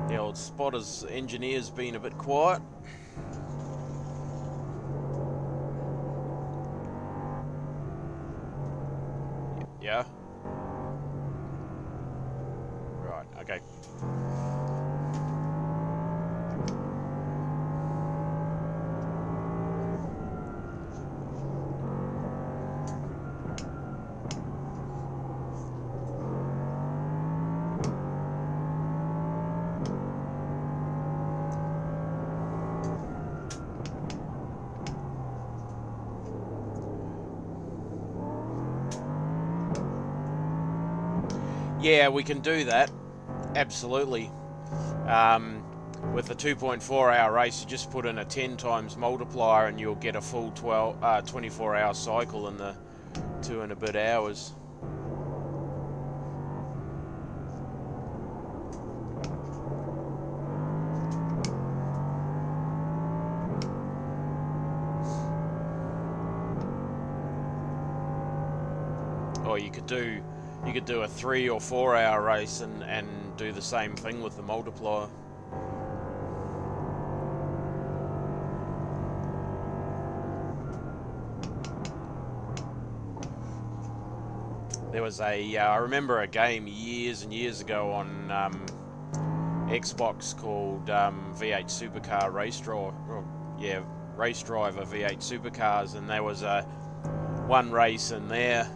Speaker 1: The old spotter's engineer's been a bit quiet. Yeah. Right, okay. Yeah, we can do that. Absolutely. With the 2.4 hour race, you just put in a 10 times multiplier and you'll get a full 24 hour cycle in the 2 and a bit hours. Or you could do a 3 or 4 hour race and do the same thing with the multiplier. There was I remember a game years and years ago on Xbox called V8 Supercar Race Driver. Race Driver V8 Supercars, and there was one race in there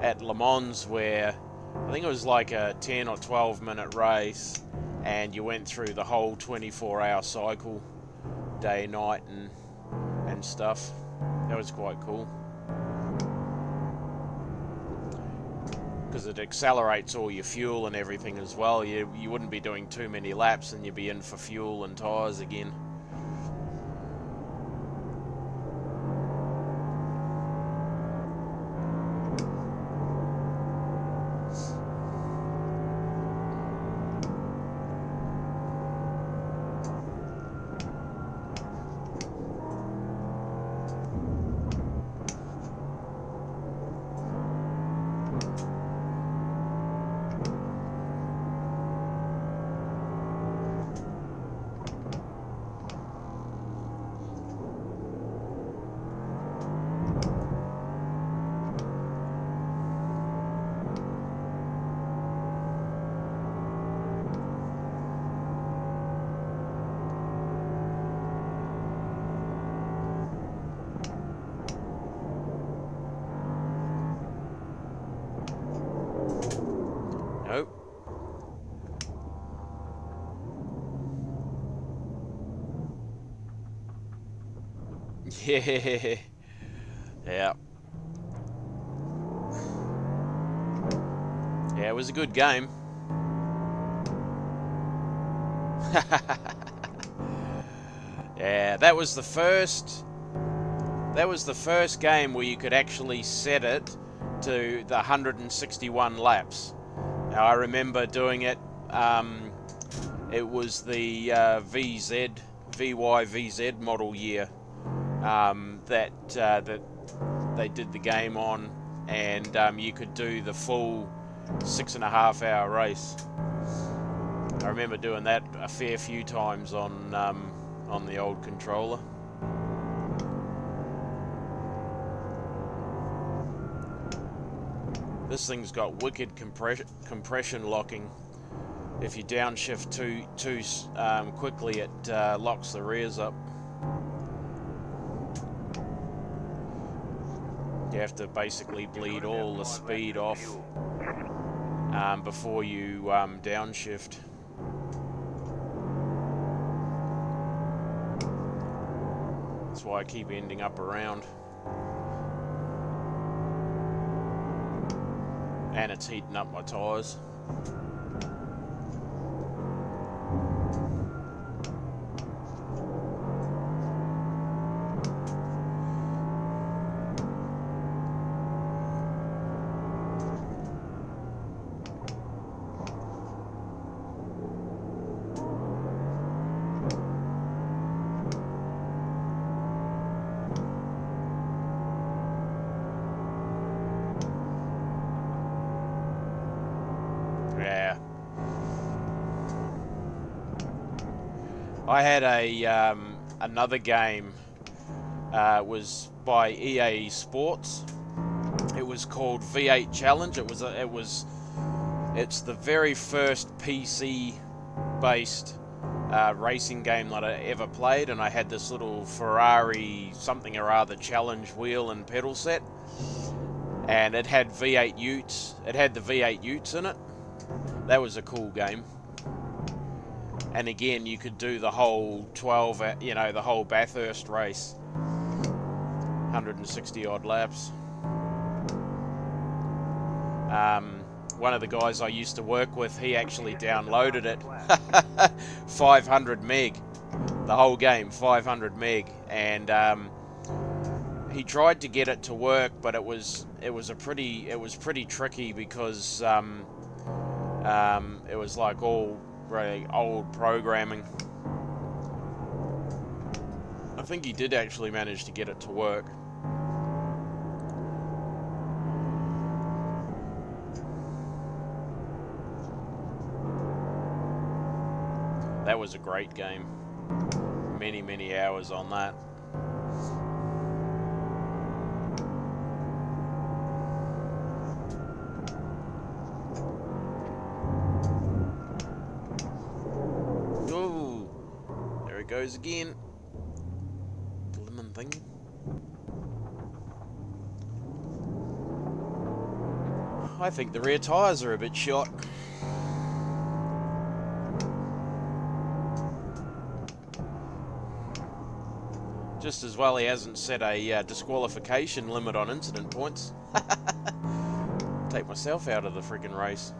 Speaker 1: at Le Mans where I think it was like a 10 or 12 minute race, and you went through the whole 24 hour cycle, day, night, and stuff. That was quite cool, because it accelerates all your fuel and everything as well. You wouldn't be doing too many laps and you'd be in for fuel and tyres again. Nope. Yeah. Yeah. Yeah, it was a good game. Yeah, that was the first game where you could actually set it to the 161 laps. Now, I remember doing it It was the VYVZ model year that they did the game on, and you could do the full 6.5 hour race. I remember doing that a fair few times on the old controller. This thing's got wicked compression locking. If you downshift too quickly, it locks the rears up. You have to basically bleed all the speed off before you downshift. That's why I keep ending up around. And it's heating up my tyres. Yeah. I had another game. Was by EA Sports. It was called V8 Challenge. It's the very first PC based racing game that I ever played, and I had this little Ferrari something or other challenge wheel and pedal set, and it had V8 Utes. It had the V8 Utes in it. That was a cool game. And again, you could do the whole 12, the whole Bathurst race. 160 odd laps. One of the guys I used to work with, he actually downloaded it. 500 meg. The whole game, 500 meg. And he tried to get it to work, but it was pretty tricky because it was like all really old programming. I think he did actually manage to get it to work. That was a great game. Many hours on that. Ooh, there it goes again. Blimmin' thing. I think the rear tyres are a bit shot. Just as well he hasn't set a disqualification limit on incident points. Take myself out of the freaking race.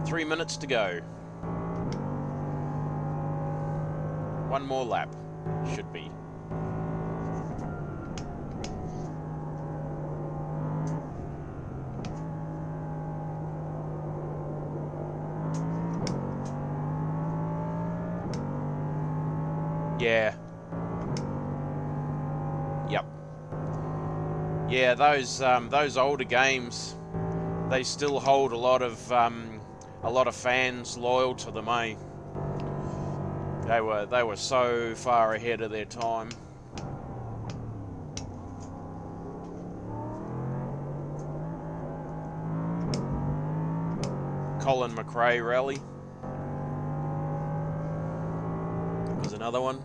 Speaker 1: 3 minutes to go. One more lap. Should be. Yeah. Yep. Yeah, those older games, they still hold a lot of fans loyal to them, eh? They were so far ahead of their time. Colin McRae rally was another one.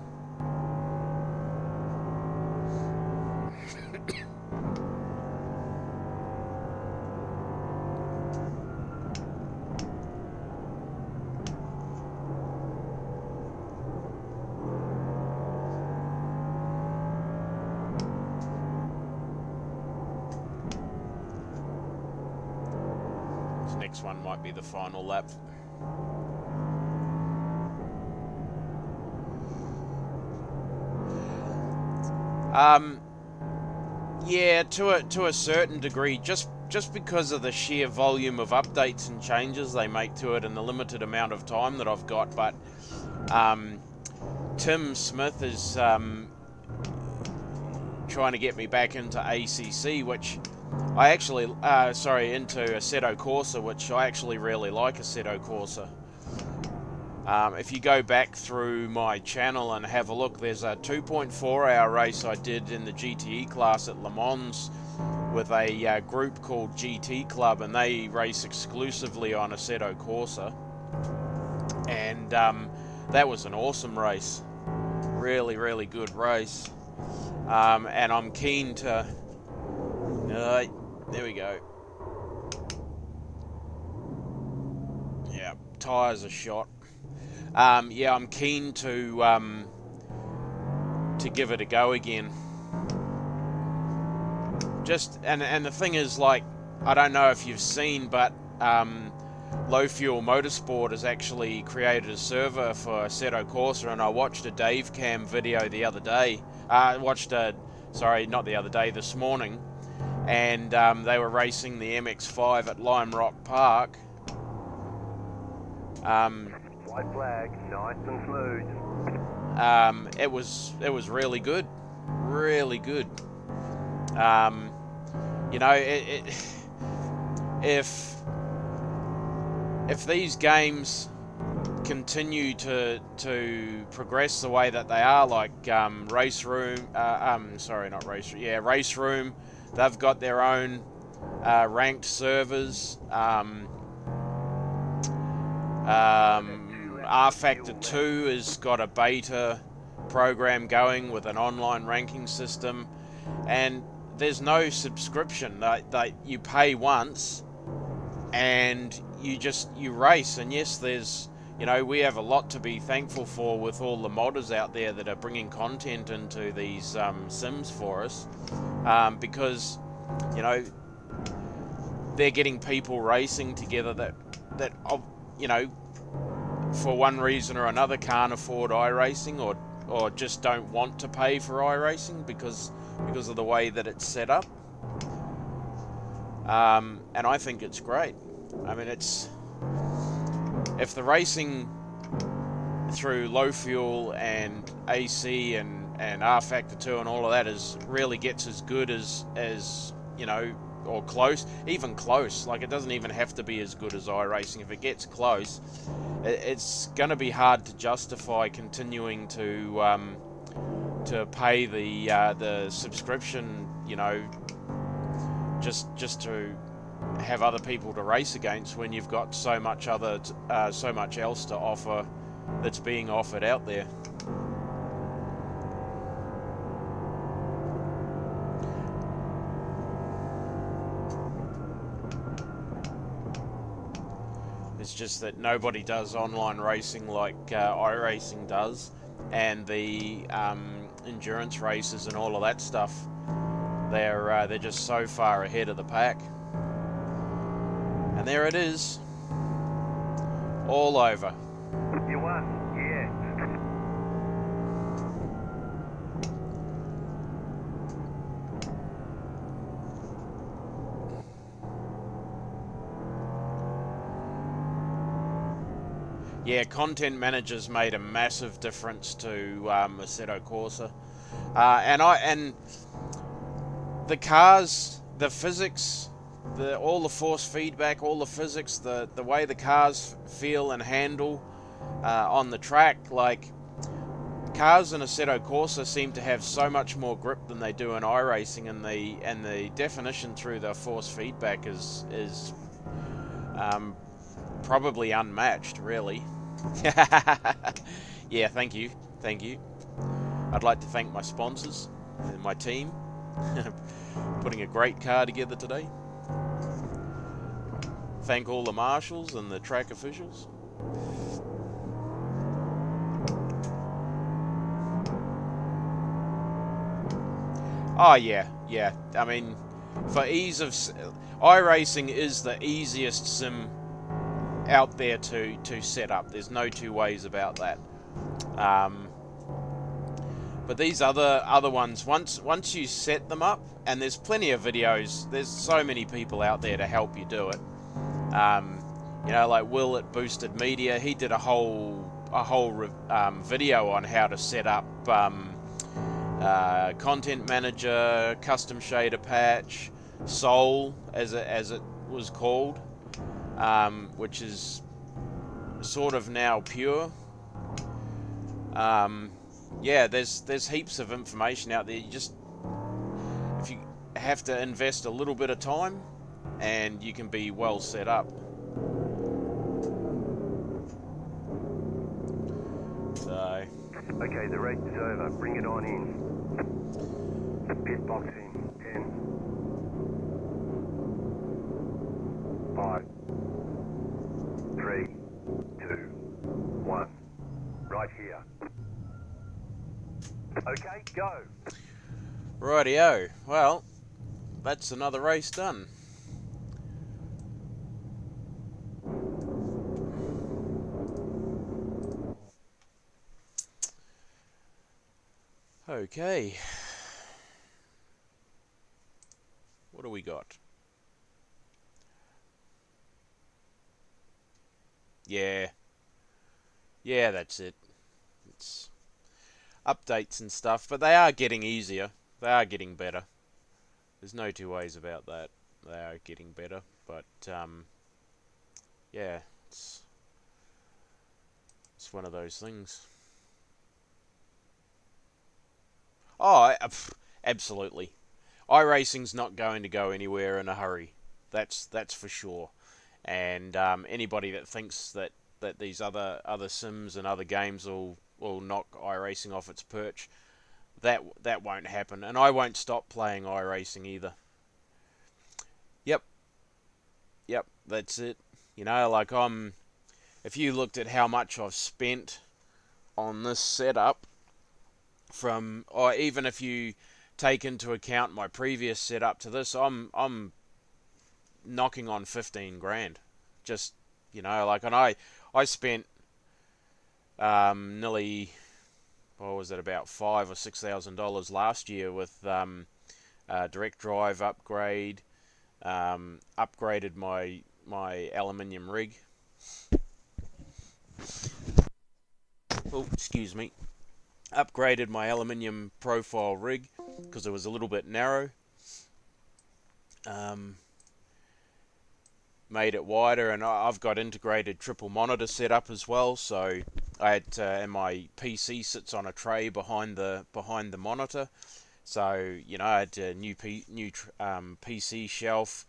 Speaker 1: Next one might be the final lap. Yeah, to a certain degree, just just because of the sheer volume of updates and changes they make to it and the limited amount of time that I've got. But Tim Smith is trying to get me back into ACC, which I actually, into Assetto Corsa, which I actually really like Assetto Corsa. If you go back through my channel and have a look, there's a 2.4 hour race I did in the GTE class at Le Mans with a group called GT Club, and they race exclusively on Assetto Corsa. And that was an awesome race. Really, really good race. And I'm keen to... there we go. Yeah, tyres are shot. Yeah, I'm keen to give it a go again. And the thing is, like, I don't know if you've seen, but Low Fuel Motorsport has actually created a server for Assetto Corsa, and I watched a Dave Cam video the other day. This morning, and they were racing the MX-5 at Lime Rock Park.
Speaker 2: White flag, nice and smooth.
Speaker 1: It was really good, really good. You know, if these games continue to progress the way that they are, like Race Room, Race Room, they've got their own ranked servers. R Factor 2 has got a beta program going with an online ranking system, and there's no subscription. That you pay once and you race. And yes, there's, you know, we have a lot to be thankful for with all the modders out there that are bringing content into these sims for us, because, you know, they're getting people racing together that you know, for one reason or another can't afford iRacing, or just don't want to pay for iRacing because of the way that it's set up. And I think it's great. I mean, if the racing through Low Fuel and AC and R Factor 2 and all of that really gets as good as you know, or close, even close. Like, it doesn't even have to be as good as iRacing. If it gets close, it's going to be hard to justify continuing to pay the subscription, you know, just to have other people to race against when you've got so much else to offer that's being offered out there. It's just that nobody does online racing like iRacing does, and the endurance races and all of that stuff. They're just so far ahead of the pack. And there it is, all over.
Speaker 2: You won, yeah.
Speaker 1: Yeah, content managers made a massive difference to Assetto Corsa, and the cars, the physics, all the force feedback, all the physics, the way the cars feel and handle on the track. Like, cars in Assetto Corsa seem to have so much more grip than they do in iRacing, and the definition through the force feedback is probably unmatched, really. Yeah, thank you. I'd like to thank my sponsors and my team, putting a great car together today. Thank all the marshals and the track officials. Oh yeah. I mean, for ease of iRacing is the easiest sim out there to set up. There's no two ways about that. But these other ones, once you set them up, and there's plenty of videos. There's so many people out there to help you do it. Um, like Will at Boosted Media, he did a whole video on how to set up content manager, custom shader patch, Soul as it was called, which is sort of now pure. Yeah, there's heaps of information out there. If you have to invest a little bit of time, and you can be well set up. So.
Speaker 2: Okay, the race is over. Bring it on in. Pit box in. 10, 5, 3, 2, 1. Right here. Okay, go.
Speaker 1: Rightio. Well, that's another race done. Okay. What do we got? Yeah. Yeah, that's it. It's updates and stuff, but they are getting easier. They are getting better. There's no two ways about that. They are getting better, but yeah, it's one of those things. Oh, absolutely. iRacing's not going to go anywhere in a hurry. That's for sure. And anybody that thinks that these other sims and other games will knock iRacing off its perch, that won't happen. And I won't stop playing iRacing either. Yep, yep, that's it. Like if you looked at how much I've spent on this setup, or even if you take into account my previous setup to this, I'm knocking on 15 grand. Just and I spent nearly, what was it, about $5,000 or $6,000 last year with direct drive upgrade, upgraded my aluminium rig. Oh, excuse me. Upgraded my aluminium profile rig because it was a little bit narrow. Made it wider, and I've got integrated triple monitor set up as well. So I had and my PC sits on a tray behind the monitor. So I had a new PC shelf,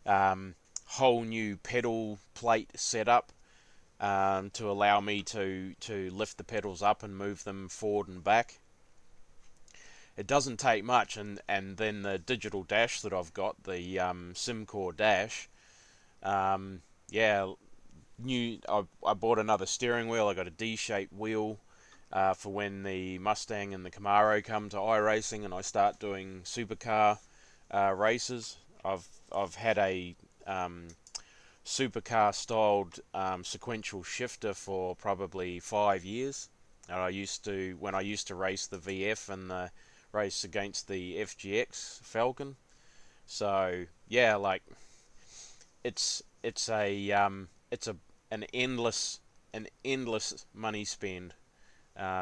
Speaker 1: whole new pedal plate set up to allow me to lift the pedals up and move them forward and back. It doesn't take much, and then the digital dash that I've got, the SimCore dash. Yeah, I bought another steering wheel. I got a D-shaped wheel for when the Mustang and the Camaro come to iRacing and I start doing supercar races. I've had a supercar styled sequential shifter for probably 5 years. And when I used to race the VF and the race against the FGX Falcon. So yeah, like it's an endless money spend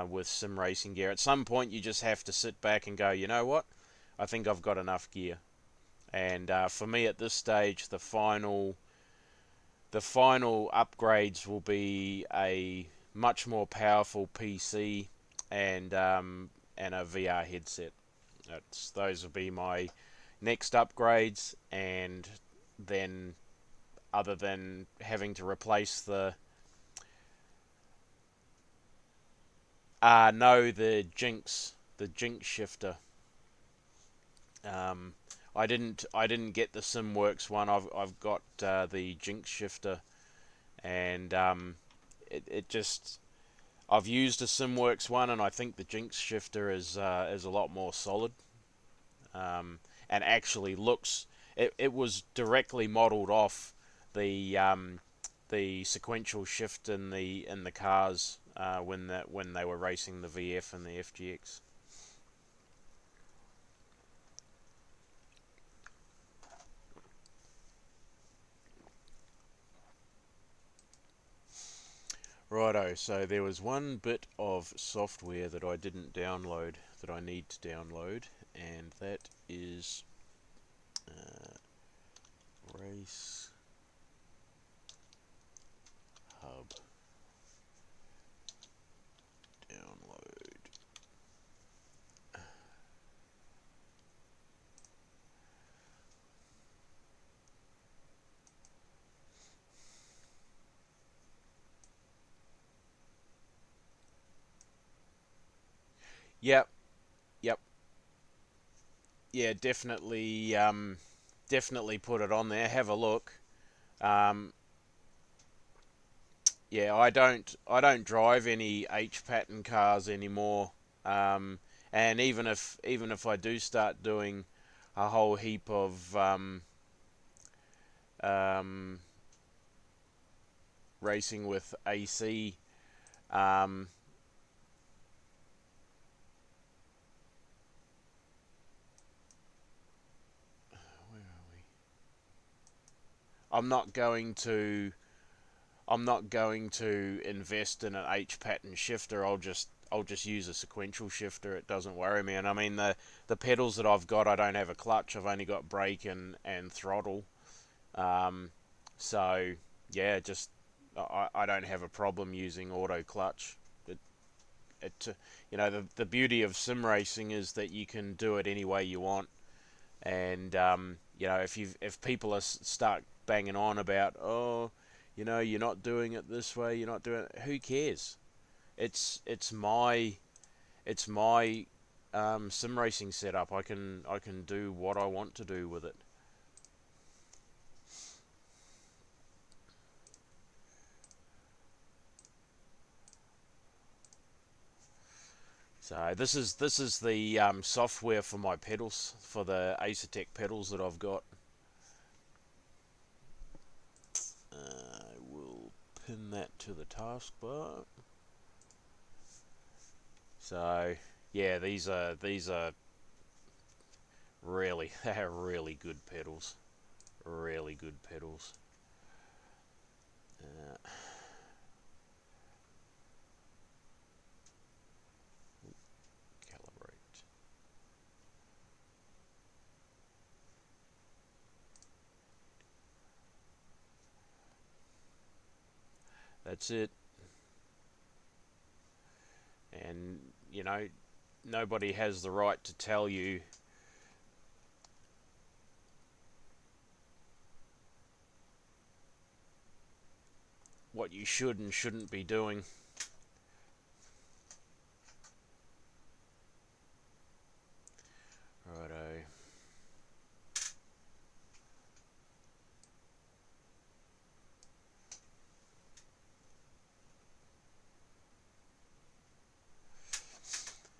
Speaker 1: with sim racing gear. At some point, you just have to sit back and go, you know what? I think I've got enough gear. And for me, at this stage, the final upgrades will be a much more powerful PC and a VR headset. Those will be my next upgrades, and then other than having to replace the the Jinx shifter. I didn't get the SimWorks one. I've got the Jinx shifter, and it just, I've used a SimWorks one, and I think the Jinx shifter is a lot more solid, and actually looks. It was directly modelled off the sequential shift in the cars when they were racing the VF and the FGX. Righto, so there was one bit of software that I didn't download that I need to download, and that is Race Hub download. Yep, yep, yeah, definitely, definitely put it on there. Have a look. Um, yeah, I don't drive any H pattern cars anymore. Um, and even if I do start doing a whole heap of um, racing with AC, um, where are we? I'm not going to I'm not going to invest in an H pattern shifter. I'll just use a sequential shifter. It doesn't worry me. And I mean the pedals that I've got, I don't have a clutch. I've only got brake and throttle. Um, so yeah, just I don't have a problem using auto clutch. It the beauty of sim racing is that you can do it any way you want. And if people start banging on about, oh, you're not doing it this way, you're not doing it, who cares? It's my sim racing setup. I can do what I want to do with it. So this is the software for my pedals, for the Acertec pedals that I've got. I will pin that to the taskbar. So yeah, these are really they're really good pedals, really good pedals. Uh, Calibrate. That's it. And nobody has the right to tell you what you should and shouldn't be doing. Righto.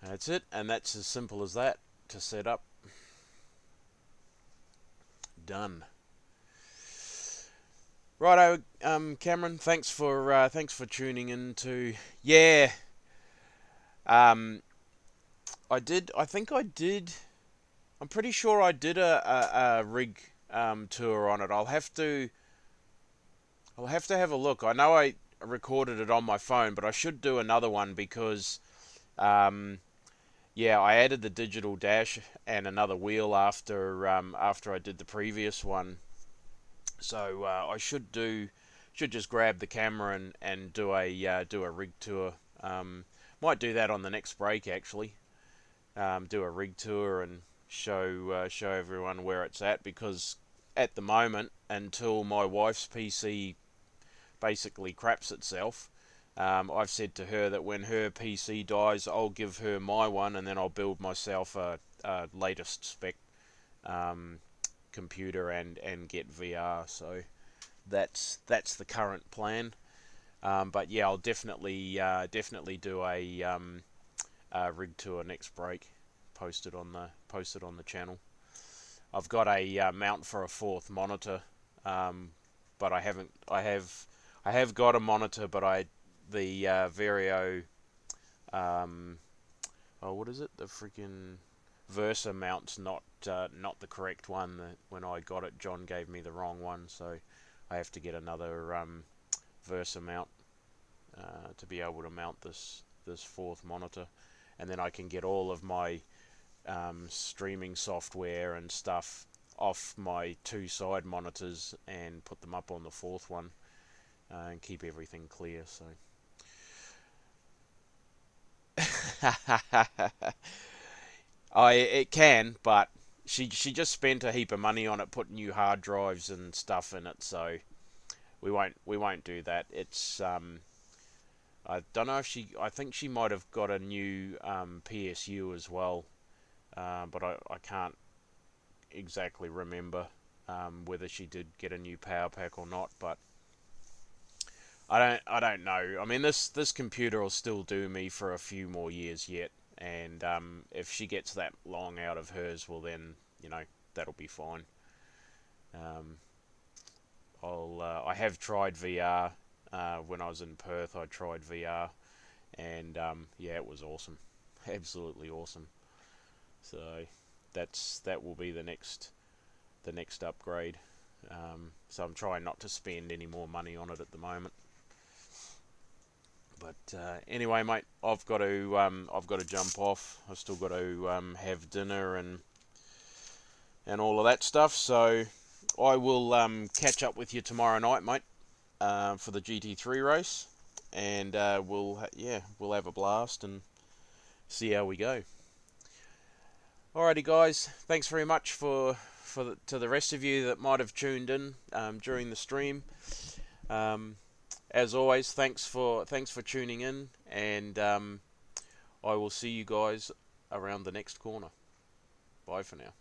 Speaker 1: That's it, and that's as simple as that to set up. Done. Righto, Cameron. Thanks for tuning in to. Yeah. Um, I did. I think I did. I'm pretty sure I did a rig tour on it. I'll have to have a look. I know I recorded it on my phone, but I should do another one because um, yeah, I added the digital dash and another wheel after I did the previous one. So I should just grab the camera and do a rig tour. Might do that on the next break actually. Do a rig tour and show everyone where it's at, because at the moment, until my wife's PC basically craps itself, I've said to her that when her PC dies, I'll give her my one, and then I'll build myself a latest spec um, computer and get VR. So that's the current plan. But yeah, I'll definitely do a rig tour next break. Post it on the channel. I've got a mount for a fourth monitor, but I have got a monitor, but the Vario what is it? The freaking Versa mount's not the correct one. When I got it, John gave me the wrong one, so I have to get another Versa mount. to be able to mount this fourth monitor, and then I can get all of my streaming software and stuff off my two side monitors and put them up on the fourth one, and keep everything clear. So it can, but she just spent a heap of money on it, putting new hard drives and stuff in it. So we won't do that. It's I don't know if I think she might have got a new PSU as well, but I can't exactly remember whether she did get a new power pack or not. But I don't know. I mean, this computer will still do me for a few more years yet, and if she gets that long out of hers, well then, that'll be fine. Um, I have tried VR when I was in Perth. I tried VR, and yeah, it was awesome, absolutely awesome. So that will be the next upgrade. So I'm trying not to spend any more money on it at the moment. But anyway, mate, I've got to jump off. I've still got to have dinner and all of that stuff. So I will catch up with you tomorrow night, mate, for the GT3 race, and we'll have a blast and see how we go. Alrighty, guys. Thanks very much to the rest of you that might have tuned in during the stream. As always, thanks for tuning in, and I will see you guys around the next corner. Bye for now.